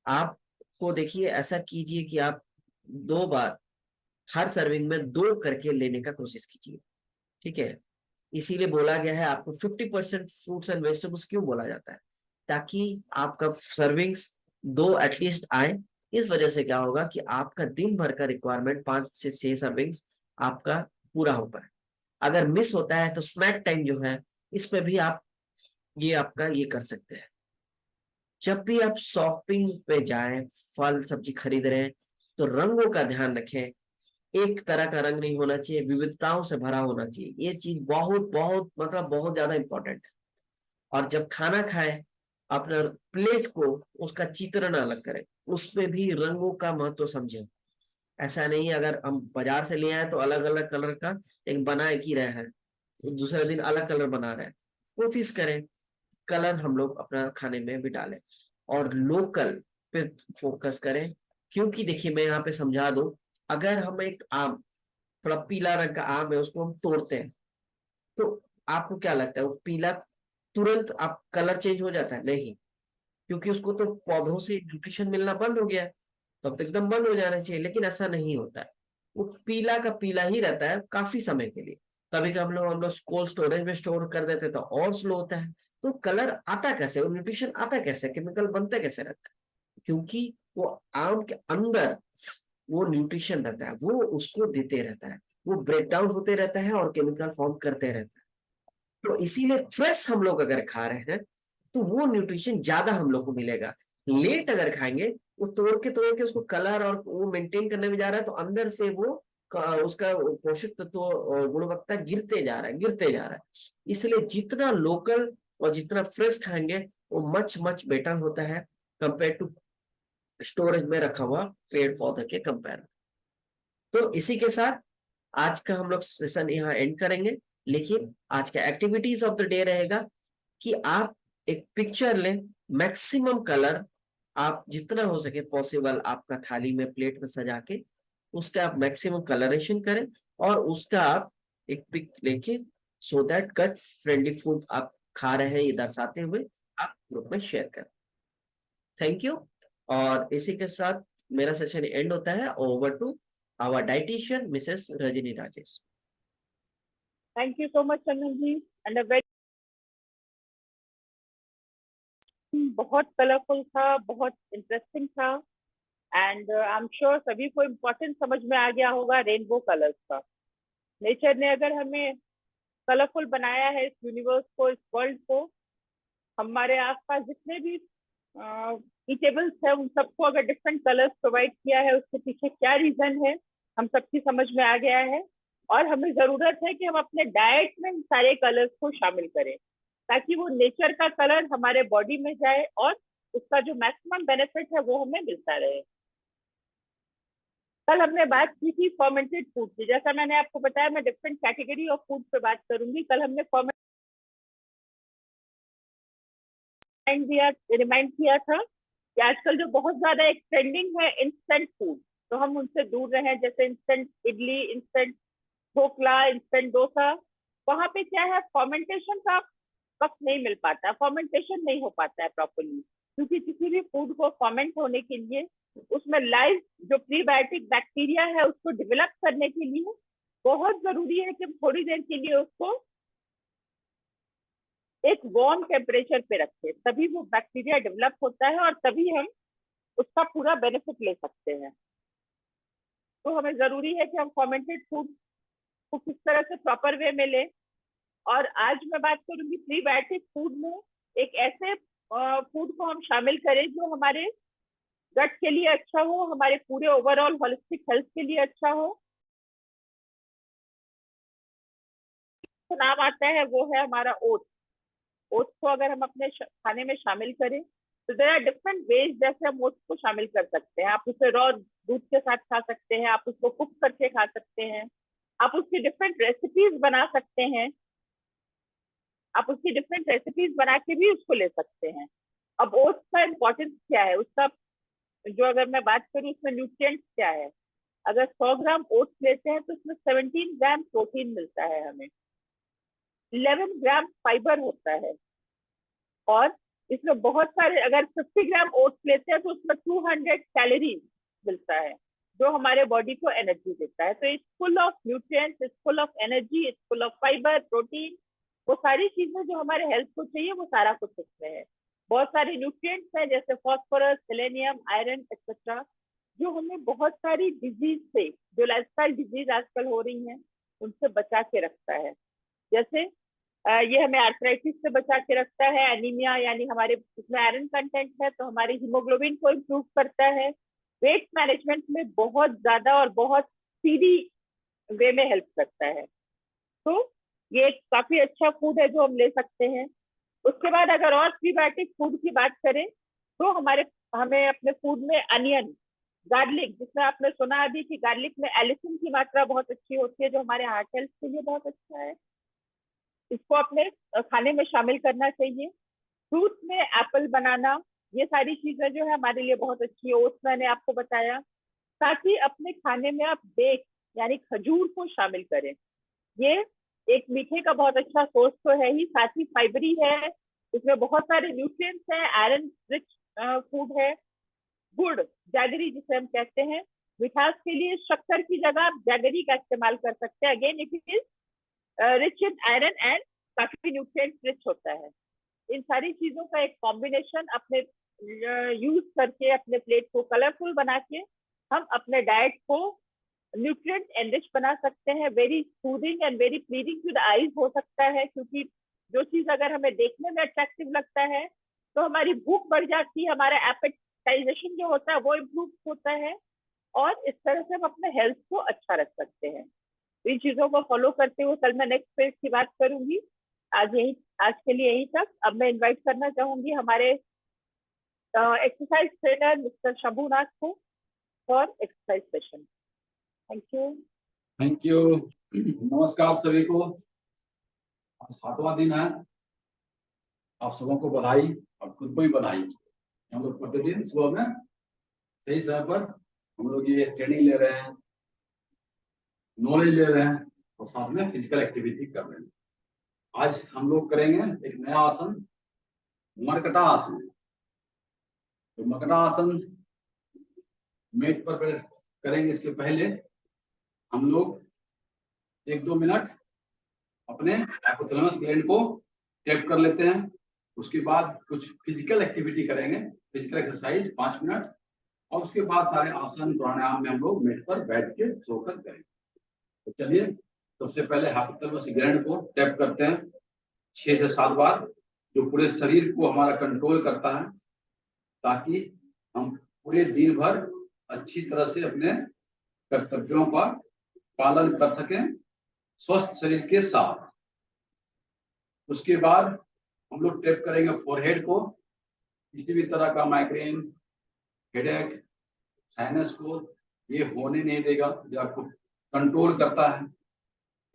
आपको देखिए ऐसा कीजिए कि आप 2 बार हर सर्विंग में 2 करके लेने का कोशिश कीजिए, ठीक है। इसीलिए बोला गया है आपको 50% फ्रूट्स एंड वेजिटेबल्स क्यों बोला जाता है, ताकि आपका सर्विंग्स 2 एटलीस्ट आए। इस वजह से क्या होगा कि आपका दिन भर का रिक्वायरमेंट 5 से 6 सर्विंग्स आपका पूरा हो पाए। अगर मिस होता है तो स्नैक टाइम जो है, इसमें भी आप ये आपका ये कर सकते हैं। जब भी आप शॉपिंग पे जाएं, फल सब्जी खरीद रहे हैं, तो रंगों का ध्यान रखें। एक तरह का रंग नहीं होना चाहिए, विविधताओं से भरा होना चाहिए। ये चीज बहुत बहुत मतलब बहुत ज्यादा इंपॉर्टेंट है। और जब खाना खाएं, अपना प्लेट को उसका चित्रण अलग करें, उसमें भी रंगों का महत्व समझें। ऐसा नहीं अगर हम बाजार से ले आए तो अलग अलग कलर का एक बना एक ही रहे हैं, दूसरे दिन अलग कलर बना रहे हैं। कोशिश करें कलर हम लोग अपना खाने में भी डालें, और लोकल पे फोकस करें। क्योंकि देखिए मैं यहाँ पे समझा दूं, अगर हम एक आम, थोड़ा पीला रंग का आम है, उसको हम तोड़ते हैं, तो आपको क्या लगता है वो पीला तुरंत आप कलर चेंज हो जाता है? नहीं, क्योंकि उसको तो पौधों से न्यूट्रिशन मिलना बंद हो गया है, तब तो एकदम बंद हो जाना चाहिए, लेकिन ऐसा नहीं होता है। वो पीला का पीला ही रहता है काफी समय के लिए। कभी कभी हम लोग कोल्ड स्टोरेज में स्टोर कर देते तो और स्लो होता है। तो कलर आता कैसे, वो न्यूट्रिशन आता कैसे, केमिकल बनता कैसे रहता है? क्योंकि वो आम के अंदर वो न्यूट्रिशन रहता है, वो उसको देते रहता है, वो ब्रेक डाउन होते रहता है और केमिकल फॉर्म करते रहता है। तो इसीलिए फ्रेश हम लोग अगर खा रहे हैं तो वो न्यूट्रिशन ज्यादा हम लोग को मिलेगा। लेट अगर खाएंगे, वो तोड़ के उसको कलर और वो मेंटेन करने में जा रहा है, तो अंदर से वो उसका पोषक तत्व और गुणवत्ता गिरते जा रहा है, गिरते जा रहा है। इसलिए जितना लोकल और जितना फ्रेश खाएंगे वो मच मच बेटर होता है कंपेयर टू स्टोरेज में रखा हुआ पेड़ पौधे के कंपेयर। तो इसी के साथ आज का हम लोग सेशन यहाँ एंड करेंगे। लेकिन आज का एक्टिविटीज ऑफ द डे रहेगा कि आप एक पिक्चर लें, मैक्सिमम कलर आप जितना हो सके पॉसिबल आपका थाली में प्लेट में सजा के उसका आप मैक्सिमम कलरेशन करें, और उसका आप एक पिक लेके so that gut friendly food आप खा रहे हैं ये दर्शाते हुए आप ग्रुप में शेयर करें। Thank you. और इसी के साथ मेरा सेशन एंड होता है। Over to our dietitian Mrs Rajni Rajesh. Thank you so much Chandan ji, and uh very बहुत कलरफुल था, बहुत इंटरेस्टिंग था, एंड आई एम श्योर सभी को इम्पोर्टेंट समझ में आ गया होगा रेनबो कलर्स का। नेचर ने अगर हमें कलरफुल बनाया है इस यूनिवर्स को, इस वर्ल्ड को, हमारे आसपास जितने भी ईटेबल्स है उन सबको अगर डिफरेंट कलर्स प्रोवाइड किया है, उसके पीछे क्या रीजन है हम सबकी समझ में आ गया है। और हमें जरूरत है कि हम अपने डाइट में इन सारे कलर्स को शामिल करें ताकि वो नेचर का कलर हमारे बॉडी में जाए और उसका जो मैक्सिमम बेनिफिट है वो हमें मिलता रहे। कल हमने बात की थी फर्मेंटेड फूड की। जैसा मैंने आपको बताया, मैं डिफरेंट कैटेगरी ऑफ फूड पे बात करूंगी। कल हमने रिमाइंड किया था कि आजकल जो बहुत ज्यादा एक ट्रेंडिंग है इंस्टेंट फूड, तो हम उनसे दूर रहें। जैसे instant idli, instant dhokla, instant dosa, वहां पे क्या है, फर्मेंटेशन का वक्त नहीं मिल पाता, फर्मेंटेशन नहीं हो पाता है प्रॉपरली, क्योंकि किसी भी फूड को फर्मेंट होने के लिए उसमें लाइव जो प्रीबायोटिक बैक्टीरिया है उसको डेवलप करने के लिए बहुत जरूरी है कि हम थोड़ी देर के लिए उसको एक वार्म टेम्परेचर पे रखें, तभी वो बैक्टीरिया डेवलप होता है और तभी हम उसका पूरा बेनिफिट ले सकते हैं। तो हमें जरूरी है कि हम फर्मेंटेड फूड को किस तरह से प्रॉपर वे में लें। और आज मैं बात करूंगी प्रीबायोटिक फूड में एक ऐसे फूड को हम शामिल करें जो हमारे गट के लिए अच्छा हो, हमारे पूरे ओवरऑल होलिस्टिक हेल्थ के लिए अच्छा हो। तो नाम आता है वो है हमारा ओट्स। ओट्स को अगर हम अपने खाने में शामिल करें तो देयर आर डिफरेंट वेज जैसे हम ओट्स को शामिल कर सकते हैं। आप उसे रॉ दूध के साथ खा सकते हैं, आप उसको कुक करके खा सकते हैं, आप उसकी डिफरेंट रेसिपीज बना सकते हैं, आप उसकी डिफरेंट रेसिपीज बना के भी उसको ले सकते हैं। अब ओट्स का इम्पोर्टेंस क्या है, उसका जो अगर मैं बात करूँ उसमें न्यूट्रिएंट्स क्या है। अगर 100 ग्राम ओट्स लेते हैं तो उसमें 17 ग्राम प्रोटीन मिलता है हमें, 11 ग्राम फाइबर होता है, और इसमें बहुत सारे, अगर 50 ग्राम ओट्स लेते हैं तो उसमें 200 कैलोरीज मिलता है जो हमारे बॉडी को एनर्जी देता है। तो it's full of nutrients, it's full of energy, it's full of fibre, protein, वो सारी चीजें जो हमारे हेल्थ को चाहिए वो सारा कुछ इसमें है। बहुत सारे न्यूट्रिएंट्स हैं जैसे फॉस्फोरस, सेलेनियम, आयरन एक्सेट्रा, जो हमें बहुत सारी डिजीज से, जो लाइफस्टाइल डिजीज आजकल हो रही हैं उनसे बचा के रखता है। जैसे ये हमें आर्थराइटिस से बचा के रखता है, एनीमिया यानी हमारे इसमें आयरन कंटेंट है तो हमारे हीमोग्लोबिन को इम्प्रूव करता है, वेट मैनेजमेंट में बहुत ज्यादा और बहुत सीधी वे में हेल्प करता है। तो ये एक काफी अच्छा फूड है जो हम ले सकते हैं। उसके बाद अगर और प्रीबायोटिक फूड की बात करें तो हमें अपने फूड में अनियन, गार्लिक, जिसमें आपने सुना अभी कि गार्लिक में एलिसिन की मात्रा बहुत अच्छी होती है जो हमारे हार्ट हेल्थ के लिए बहुत अच्छा है, इसको अपने खाने में शामिल करना चाहिए। फ्रूट में एप्पल, बनाना, ये सारी चीजें जो है हमारे लिए बहुत अच्छी है। ओट्स मैंने आपको बताया। साथ ही अपने खाने में आप डेट यानी खजूर को शामिल करें, ये एक मीठे का बहुत अच्छा सोर्स तो है ही, साथ ही फाइबरी है, इसमें बहुत सारे न्यूट्रिएंट्स हैं, आयरन रिच फूड है। गुड़, जैगरी जिसे हम कहते हैं, मिठास के लिए शक्कर की जगह आप जैगरी का इस्तेमाल कर सकते हैं। Again it is rich in iron and काफी न्यूट्रिएंट रिच होता है। इन सारी चीजों का एक कॉम्बिनेशन अपने यूज करके अपने प्लेट को कलरफुल बना के हम अपने डाइट को न्यूट्रिएंट एनरिच बना सकते हैं। Very soothing and very pleasing to the eyes हो सकता है, क्योंकि जो चीज अगर हमें देखने में अट्रैक्टिव लगता है तो हमारी भूख बढ़ जाती है, हमारा एपेटाइजेशन जो होता है वो इम्प्रूव होता है, और इस तरह से हम अपने हेल्थ को अच्छा रख सकते हैं। इन चीजों को फॉलो करते हुए कल मैं नेक्स्ट फेज की बात करूंगी। आज के लिए यही तक। अब मैं इनवाइट करना चाहूंगी हमारे एक्सरसाइज ट्रेनर मिस्टर शंभुनाथ को for exercise session. Thank you. Thank you. नमस्कार सभी को। आज 7वां दिन है। आप सबों को बधाई और खुद को भी बधाई। हम लोग प्रतिदिन सुबह में सही समय पर हम लोग ये ट्रेनिंग ले रहे हैं, नॉलेज ले रहे हैं और साथ में फिजिकल एक्टिविटी कर रहे हैं। आज हम लोग करेंगे एक नया आसन, मरकटा आसन। तो मरकटा आसन मेट पर करेंगे। इसके पहले हम लोग 1-2 मिनट अपने हाइपोथैलेमस ग्लैंड को टैप कर लेते हैं। उसके बाद कुछ फिजिकल एक्टिविटी करेंगे, फिजिकल एक्सरसाइज 5 मिनट, और उसके बाद सारे आसन प्राणायाम में हम लोग मेट पर बैठ के सोकर करेंगे। तो चलिए, सबसे पहले हाइपोथैलेमस ग्लैंड को टैप करते हैं 6 से 7 बार, जो पूरे शरीर को हमारा कंट्रोल करता है, ताकि हम पूरे दिन भर अच्छी तरह से अपने कर्तव्यों का पालन कर सकें स्वस्थ शरीर के साथ। उसके बाद हम लोग टैप करेंगे फोरहेड को। किसी भी तरह का माइग्रेन, हेडेक, साइनस को ये होने नहीं देगा, जो आपको कंट्रोल करता है।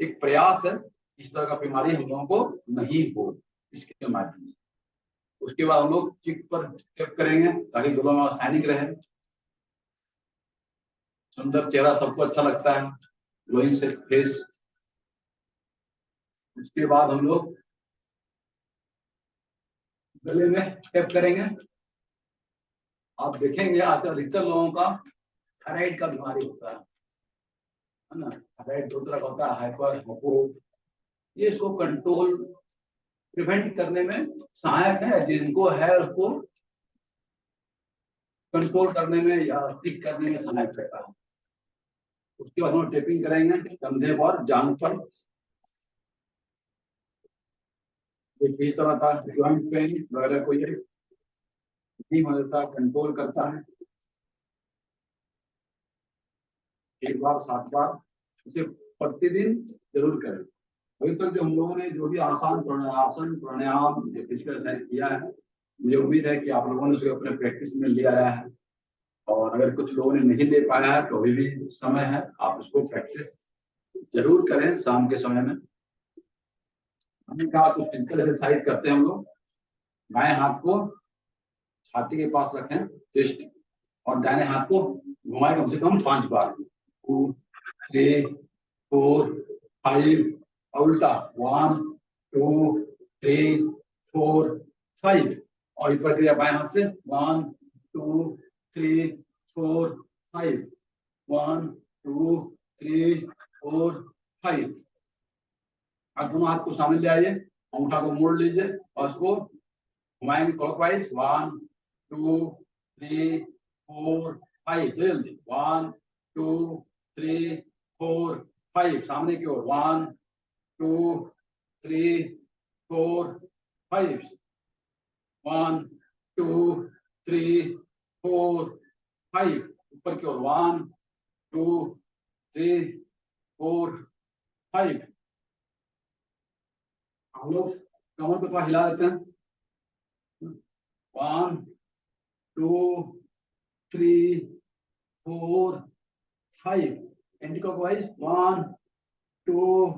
एक प्रयास है इस तरह का बीमारी हम लोगों को नहीं हो, इसके माध्यम से। उसके बाद हम लोग चिक पर टैप करेंगे ताकि गलों में शाइनिंग रहे, सुंदर चेहरा सबको अच्छा लगता है, ग्लोइंग से फेस। उसके बाद हम लोग गले में टैप करेंगे। आप देखेंगे आजकल अधिकतर लोगों का थायराइड का बीमारी होता है ना। थायराइड 2 तरह का होता है, हाइपर, हाइपो। ये इसको कंट्रोल, प्रिवेंट करने में सहायक है। जिनको है उसको कंट्रोल करने में या ठीक करने में सहायक रहता है। उसके बाद हम टेपिंग करेंगे कंधे पर, जांघ पर। इस तरह था जॉइंट पेन वगैरह कोई नहीं हो जाता, कंट्रोल करता है। 1 बार 7 बार इसे प्रतिदिन जरूर करें। अभी तक जो हम लोगों ने जो भी आसन प्राणायाम फिजिकल एक्सरसाइज किया है, मुझे उम्मीद है कि आप लोगों ने उसे अपने प्रैक्टिस में ले आया है। और अगर कुछ लोगों ने नहीं ले पाया है तो अभी भी समय है, आप उसको प्रैक्टिस जरूर करें शाम के समय में। हमने कहा तो फिजिकल एक्सरसाइज करते हैं हम लोग। बाएं हाथ को छाती के पास रखें, चेस्ट, और दाहिने हाथ को घुमाएं कम से कम 5 बार। 2, 3, 4, 5, और उल्टा 1, 2, 3, 4, 5, और ये प्रक्रिया बाएं हाथ से 1, 2, 3, 4, 5, 1, 2, 3, 4, 5। आप दोनों हाथ को सामने ले आइए, अंगूठा को मोड़ लीजिए और उसको घुमाएंगे क्लॉकवाइज। 1, 2, 3, 4, 5। जल्दी 1, 2, 3, 4, 5। सामने की ओर 1, 2, 3, 4, 5। 1, 2, 3, 4, 5। ऊपर की ओर 1, 2, 3, 4, 5। हम लोग कमर को थोड़ा हिला देते हैं। 1, 2, 3, 4, 5। Anti clockwise 1, 2,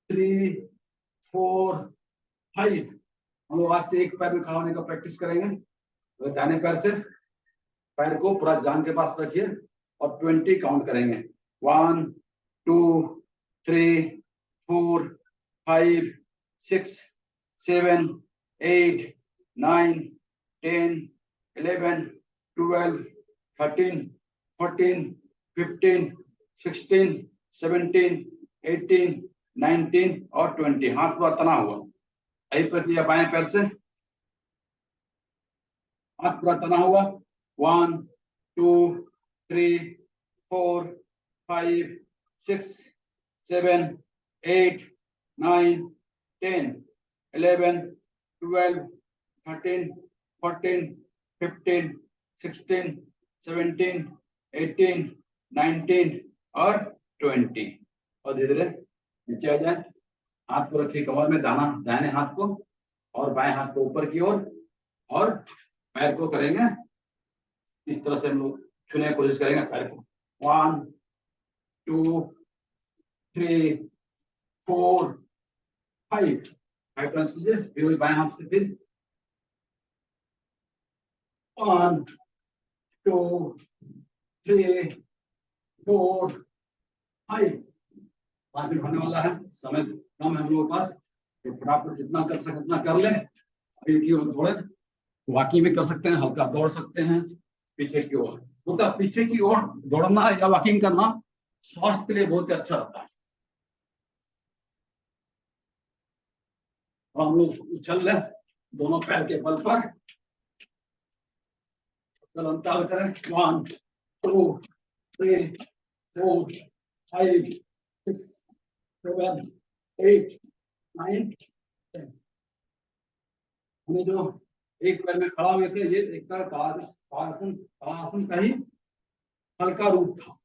3, 4, 5। हम लोग आज से एक पैर में खड़ा होने का प्रैक्टिस करेंगे। तो दाहिने पैर से पैर को पूरा जांघ के पास रखिए और 20 काउंट करेंगे। 1, 2, 3, 4, 5, 6, 7, 8, 9, 10, 11, 12, 13, 14, 15, 16, 17, 18, 19 और 20। हाथ पूरा तना हुआ। यही प्रक्रिया बाएं पैर से, हाथ पूरा तना हुआ। 1, 2, 3, 4, 5, 6, 7, 8, 9, 10, 11, 12, 13, 14, 15, 16, 17, 18, 19 और 20। और धीरे धीरे नीचे आ जाए। हाथ को रखिए कमर में, दाहिने हाथ को और बाएं हाथ को ऊपर की ओर, और पैर को करेंगे इस तरह से हम लोग छूने की कोशिश करेंगे पैर को। 1, 2, 3, 4, 5 टाइम्स कीजिए। फिर वही बाएं हाथ से फिर 1, 2, 3, 4, 5। 5 मिनट होने वाला है, समय कम है हम लोगों के पास, तो फटाफट जितना कर सके उतना कर लें। की ओर थोड़े वॉकिंग भी कर सकते हैं, हल्का दौड़ सकते हैं पीछे की ओर। तो पीछे की ओर दौड़ना या वॉकिंग करना स्वास्थ्य के लिए बहुत ही अच्छा रहता है। और हम लोग उछल रहे दोनों पैर के बल पर, अंतर करें। 1, 2, 3, 4, 5, 6, 7, 8, 9, 10। हमें जो एक पैर में खड़ा हुए थे, ये एक ताड़ासन का ही हल्का रूप था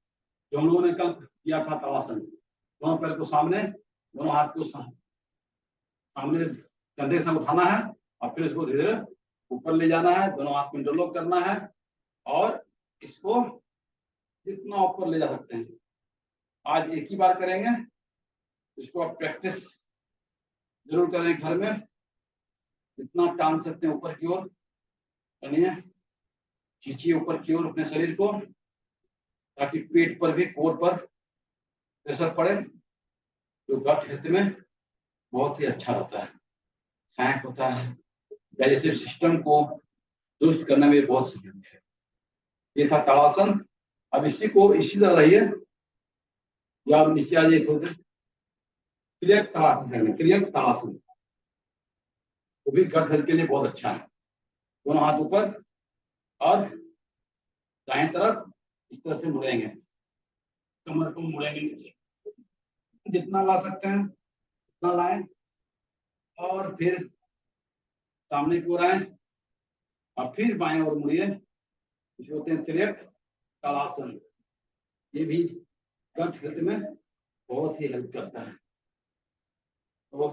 जो हम लोगों ने कल किया था। ताड़ासन, दोनों पैर को सामने, दोनों हाथ को सामने कंधे से उठाना है और फिर इसको धीरे धीरे ऊपर ले जाना है। दोनों हाथ को इंटरलॉक करना है और इसको जितना ऊपर ले जा सकते हैं। आज एक ही बार करेंगे, इसको आप प्रैक्टिस जरूर करें घर में। जितना टान सकते हैं ऊपर की ओर करनी, खींचिए ऊपर की ओर अपने शरीर को, ताकि पेट पर भी, कोर पर प्रेशर पड़े, जो गट हेल्थ में बहुत ही अच्छा रहता है, सहायक होता है। डाइजेस्टिव सिस्टम को दुरुस्त करने में बहुत सहायक है। ये था ताड़ासन। अब इसी को इसी तरह रहिए, या आप नीचे आ जाइए थोड़े। त्रियक ताड़ासन, त्रियक ताड़ासन वो भी गट हेल्थ के लिए बहुत अच्छा है। दोनों हाथ ऊपर और दाएं तरफ इस तरह से मुड़ेंगे, कमर को मुड़ेंगे नीचे, जितना ला सकते हैं उतना लाएं, और फिर सामने की ओर आए और फिर बाएं ओर मुड़िए। जो होते हैं त्रियक ताड़ासन, ये भी गट हेल्थ में बहुत ही हेल्प करता है। तो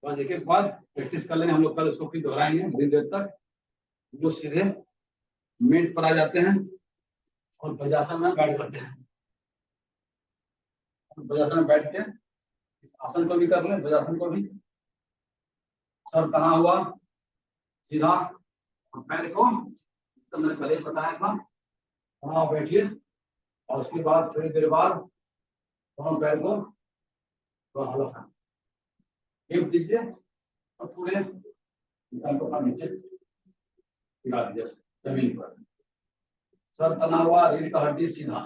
बस एक बार प्रैक्टिस कर लेंगे हम लोग, कल इसको फिर दोहराएंगे थोड़ी देर तक। जो सीधे मेट पर आ जाते हैं और वज्रासन में बैठ जाते हैं। वज्रासन में बैठ के आसन को भी कर लें, वज्रासन को भी। सर तना हुआ सीधा, और पैर को तो मैंने पहले बताया था तना बैठिए, और उसके बाद थोड़ी देर बाद दोनों पैर को हल्का हिप दीजिए और पूरे पैर को नीचे गिरा दीजिए जमीन पर। सर तना हुआ, रीढ़ का हड्डी सीधा।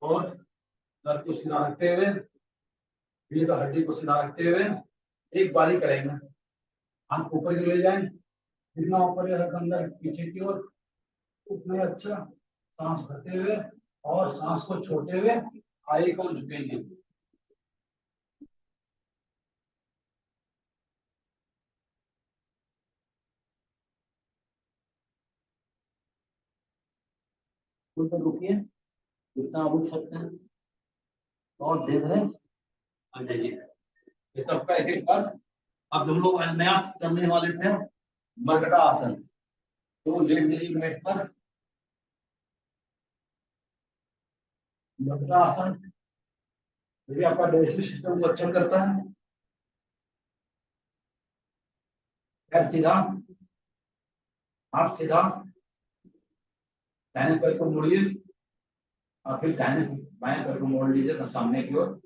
और सर को सीधा रखते हुए, रीढ़ का हड्डी को सीधा रखते हुए एक बारी करेंगे। हाथ ऊपर की ले जाएं, जितना ऊपर अंदर पीछे की ओर, उतना अच्छा। सांस भरते हुए और सांस को छोड़ते हुए आगे को झुकेंगे। रुकिए, जितना उठ सकते हैं और देख रहे आ जाइए। ये सबका एक एक बार। अब हम लोग नया करने वाले थे मरकटा आसन। तो लेट जाइए मैट पर। मरकटा आसन ये आपका डाइजेस्टिव सिस्टम को अच्छा करता है। पैर सीधा, हाथ सीधा, दाहिने पैर को मोड़िए और फिर दाहिने बाएं पैर को मोड़ लीजिए तो सामने की ओर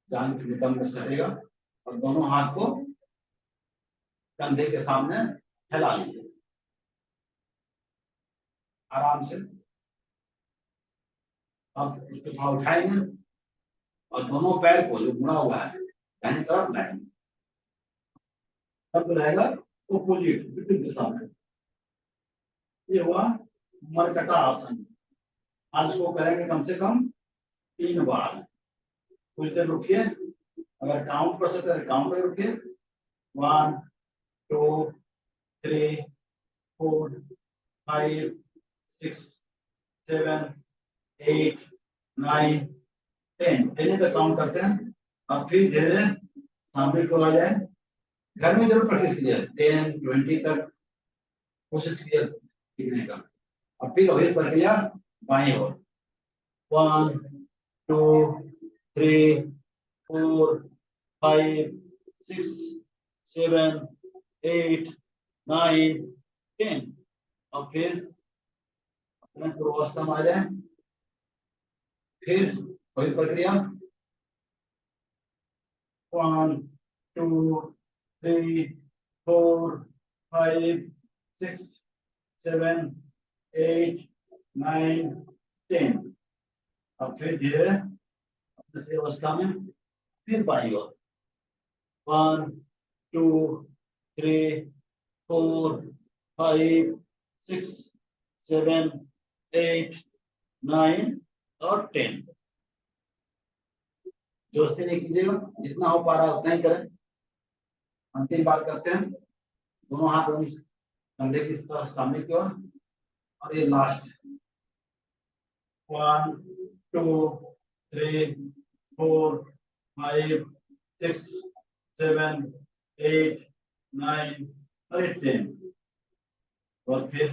जान की रिदम में सटेगा, और दोनों हाथ को कंधे के सामने फैला लीजिए आराम से। अब उसको थोड़ा उठाएंगे और दोनों पैर को जो मुड़ा हुआ है दाहिनी तरफ लाएंगे। तब रहेगा अपोजिट विपरीत दिशा में। ये हुआ मरकटा आसन। आज इसको करेंगे कम से कम 3 बार। कुछ देर रुकिए, अगर काउंट कर सकते हैं काउंट पे रुकिए। 1 2 3 4 5 6 7 8 9 10 तक काउंट करते हैं। अब फिर धीरे सामने को आ जाए। घर में जरूर प्रैक्टिस कीजिए, 10 20 तक कोशिश कीजिए सीखने का। अब फिर वही प्रक्रिया बाएं ओर। 1 2 3 4 5 6 7 8 9 10। अब फिर अपने पूर्वावस्था में आ जाए। फिर वही प्रक्रिया 1 2 3 4 5 6 7 8 9 10। अब फिर धीरे अपने अवस्था में फिर बाई ओर। 1 2 3 4 5 6 7 8 9 और 10। जोश से नहीं कीजिएगा, जितना हो पा रहा है उतना ही करें। अंतिम बात करते हैं, दोनों हाथ कंधे की तरफ सामने की ओर। और ये लास्ट 1 2 3 4 5 6 7 8 9 और 10। और फिर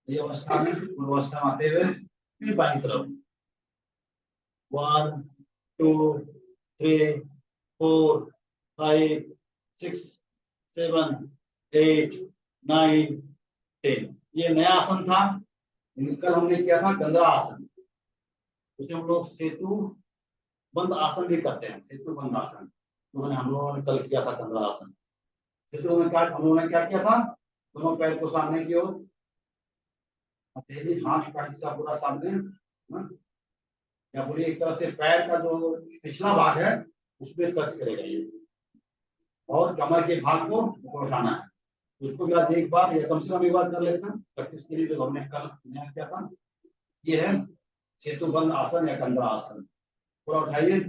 ये अवस्था में पूर्वावस्था में आते हुए फिर बाईं तरफ 1 2 3 4 5 6 7 8 9 10। ये नया आसन था, कल हमने किया था गंद्रा आसन। उसे हम लोग सेतु बंद आसन भी करते हैं, सेतु बंद आसन। तो हम लोगों ने कल किया था गंद्रा आसन। सेतु में क्या हम लोगों ने क्या किया था, दोनों पैर को सामने की ओर, हथेली हाथ का हिस्सा पूरा सामने, या बोलिए एक तरह से पैर का जो पिछला भाग है उसमें टच करेगा ये, और कमर के भाग को ऊपर उठाना है। उसको भी आज एक बार या कम से कम एक बार कर लेते हैं प्रैक्टिस के लिए, जो हमने कल नया किया था। ये है सेतु बंद आसन या गंद्रा आसन। पूरा उठाइए,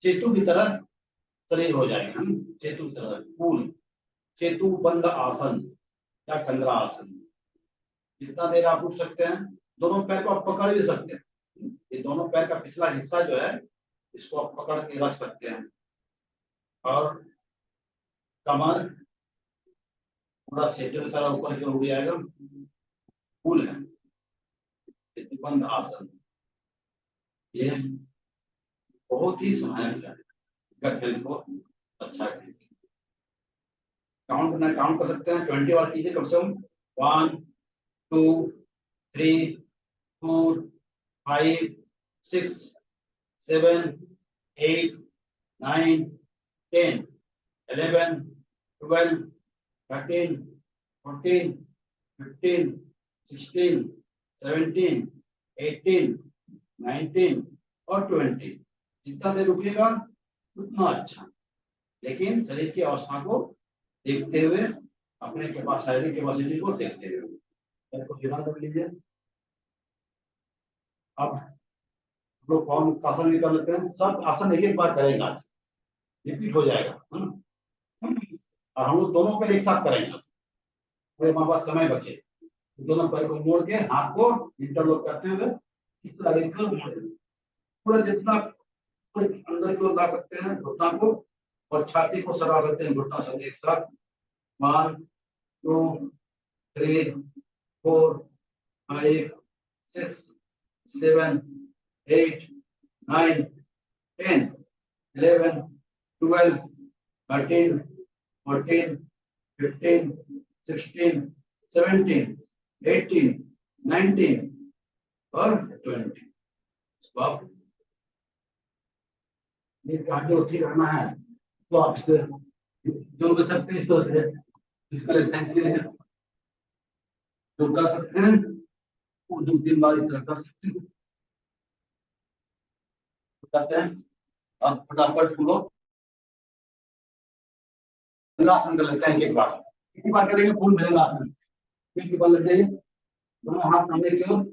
सेतु की तरह शरीर हो जाएगा, सेतु की तरह फूल। सेतु बंद आसन या गंद्रा आसन। जितना देर आप उठ सकते हैं, दोनों पैर को आप पकड़ भी सकते हैं। ये दोनों पैर का पिछला हिस्सा जो है इसको आप पकड़ के रख सकते हैं, और कमर पूरा सेतु की तरह ऊपर की ओर उड़ जाएगा। फूल है बंद आसन। ये बहुत ही सहायक है गट हेल्थ को अच्छा करेगी। काउंट कर सकते हैं, 20 बार कीजिए कम से कम। 1 2 3 4 5 6 7 8 9 10 11 12 13 14 15 16 17 18 19 और 20। जितना देर रुकिएगा उतना अच्छा, लेकिन शरीर की अवस्था को देखते हुए, अपने के पास शारीरिक कैपेसिटी को देखते हुए को सीधा कर लीजिए। अब लोग कौन आसन भी कर लेते हैं, सब आसन एक एक बार करेंगे, आज रिपीट हो जाएगा। और हम लोग दोनों पैर एक साथ करेंगे, तो हमारे पास समय बचे। दोनों पैर को मोड़ के हाथ को इंटरलॉक करते हुए इस तरह एक मोड़ पूरा जितना अंदर की ओर ला सकते हैं घुटना को, और छाती को सरा सकते हैं घुटना से एक साथ। 1 2 3 4 5 6 7 8 9 10 11 12 13 14 15 16 17 18 19 और 20। अब ये काफी ठीक रहना है, तो आप इससे जो कर सकते हैं इस तरह से फिजिकल एक्सरसाइज के लिए जो कर सकते हैं वो 2-3 बार इस तरह कर सकते हैं। करते हैं अब फटाफट हम लोग आसन कर लेते हैं। एक बार कितनी बार करेंगे फुल भुजंगासन, फिर की बार लग जाइए। दोनों हाथ सामने की ओर,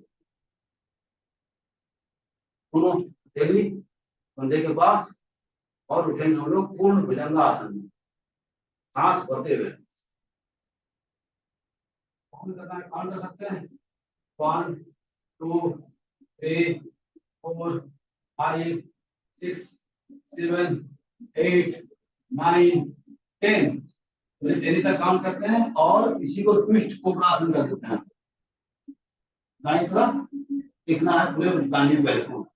दोनों हथेली कंधे के पास, और उठेंगे हम लोग पूर्ण भुजंगासन में, सांस भरते हुए। काउंट कर सकते हैं 1 2 3 4 5 6 7 8 9 10, टेनी तक काउंट करते हैं और इसी को ट्विस्ट कोबरा आसन कर देते हैं। दाईं तरफ दिखना है पूरे गांधी बैल को,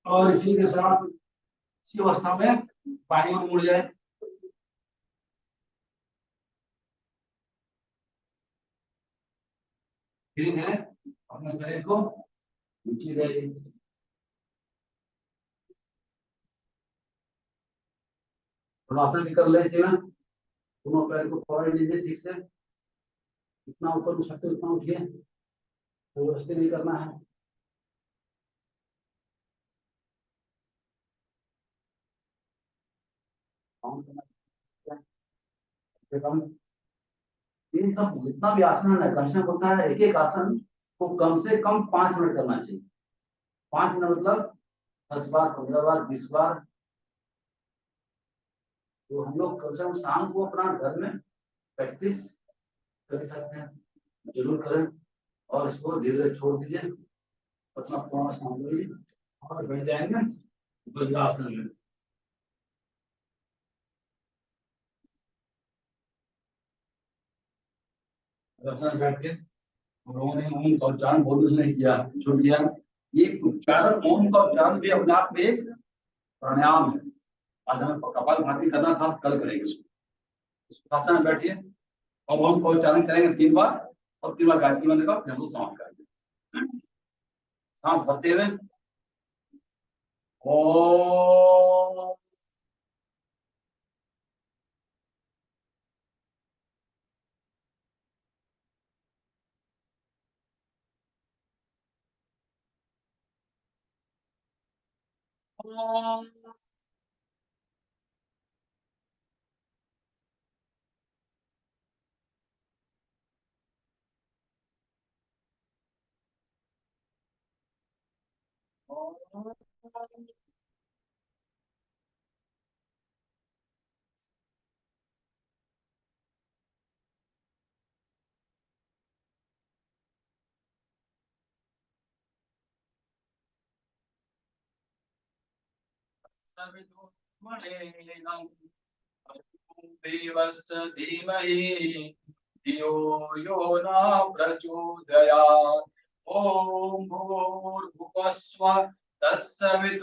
और इसी के साथ इसी अवस्था में बाईं ओर मुड़ जाए। धीरे धीरे अपने शरीर को नीचे ले, आसन भी कर ले इसी में। दोनों पैर को पकड़ लीजिए ठीक से, जितना ऊपर उठ सकते उतना उठिए, जबरदस्ती नहीं करना है। इन सब जितना भी आसन है, कम से कम होता है, एक एक आसन को कम से कम 5 मिनट करना चाहिए। 5 मिनट मतलब 10 बार, 15 बार, 20 बार। तो हम लोग कम से कम शाम को अपना घर में प्रैक्टिस कर सकते हैं, जरूर करें। और इसको धीरे धीरे छोड़ दीजिए, अपना पूरा शाम लीजिए और बैठ जाएंगे वज्रासन में। बैठ के उन्होंने ओम का उच्चारण बहुत उसने किया, छूट गया। ये उच्चारण ओम का उच्चारण भी अपने आप में एक प्राणायाम है। आज हमें कपालभाति करना था, कल करेंगे उसको। आसन में बैठिए और ओम का उच्चारण करेंगे 3 बार, और 3 बार गायत्री मंत्र का, फिर हम समाप्त करेंगे। सांस भरते हुए ओम। देवस्य धीमहि धियो यो न प्रचोदयात्। ओम भूर्भुवस्सुवः तत्सवितुर्वरेण्यं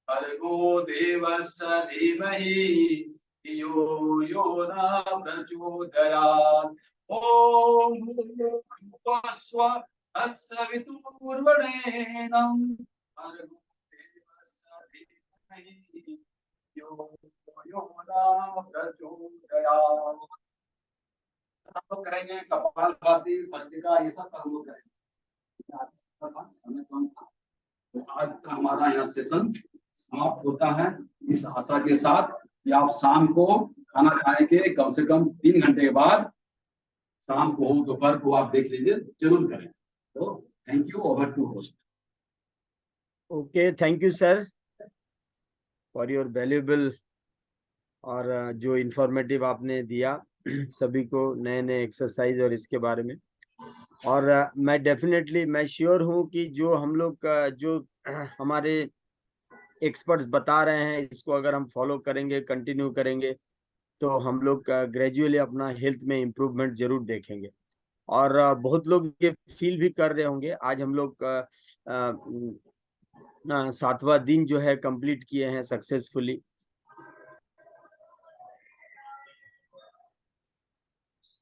भर्गो देवस्य धीमहि धियो यो न प्रचोदयात्। ओम भूर्भुवस्सुवः तत्सवितुर्वरेण्यं भर्गो देवस्य धीमहि यो यो न प्रचोदयात्। हम लोग करेंगे कपालभाति, भस्त्रिका, ये सब हम लोग करेंगे। समय कम था, तो आज का हमारा यहाँ सेशन समाप्त होता है इस आशा के साथ कि आप शाम को खाना खाने के कम से कम 3 घंटे के बाद, शाम को हो दोपहर को, आप देख लीजिए, जरूर करें। तो thank you, over to host. Okay, thank you sir for your valuable और जो इंफॉर्मेटिव आपने दिया सभी को नए नए एक्सरसाइज और इसके बारे में। और मैं डेफिनेटली मैं श्योर हूँ कि जो हम लोग जो हमारे एक्सपर्ट्स बता रहे हैं, इसको अगर हम फॉलो करेंगे, कंटिन्यू करेंगे, तो हम लोग ग्रेजुअली अपना हेल्थ में इम्प्रूवमेंट जरूर देखेंगे। और बहुत लोग ये फील भी कर रहे होंगे। आज हम लोग 7वां दिन जो है कंप्लीट किए हैं सक्सेसफुली।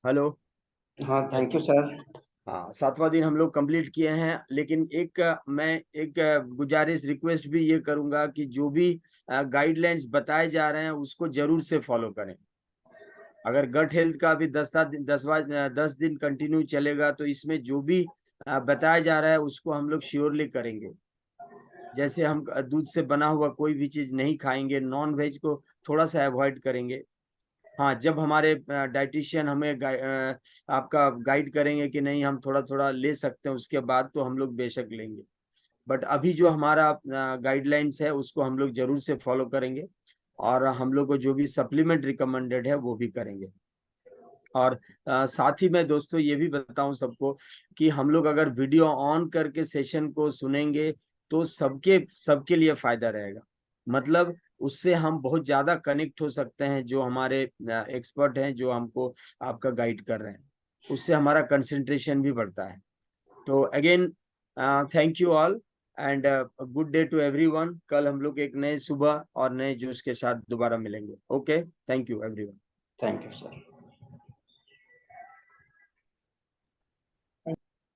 हेलो। हाँ, थैंक यू सर। हाँ, 7वां दिन हम लोग कंप्लीट किए हैं। लेकिन मैं एक गुजारिश, रिक्वेस्ट भी ये करूंगा कि जो भी गाइडलाइंस बताए जा रहे हैं उसको जरूर से फॉलो करें। अगर गट हेल्थ का भी 10 दिन कंटिन्यू चलेगा, तो इसमें जो भी बताया जा रहा है उसको हम लोग श्योरली करेंगे। जैसे हम दूध से बना हुआ कोई भी चीज नहीं खाएंगे, नॉन वेज को थोड़ा सा अवॉइड करेंगे, हाँ, जब हमारे डाइटिशियन हमें आपका गाइड करेंगे कि नहीं हम थोड़ा थोड़ा ले सकते हैं, उसके बाद तो हम लोग बेशक लेंगे। बट अभी जो हमारा गाइडलाइंस है उसको हम लोग जरूर से फॉलो करेंगे, और हम लोग को जो भी सप्लीमेंट रिकमेंडेड है वो भी करेंगे। और साथ ही मैं दोस्तों ये भी बताऊं सबको कि हम लोग अगर वीडियो ऑन करके सेशन को सुनेंगे तो सबके सबके लिए फायदा रहेगा। मतलब उससे हम बहुत ज्यादा कनेक्ट हो सकते हैं, जो हमारे एक्सपर्ट हैं जो हमको आपका गाइड कर रहे हैं, उससे हमारा कंसंट्रेशन भी बढ़ता है। तो again thank you all and good day to everyone. कल हम लोग एक नए सुबह और नए जोश के साथ दोबारा मिलेंगे। Okay, thank you everyone. Thank you sir.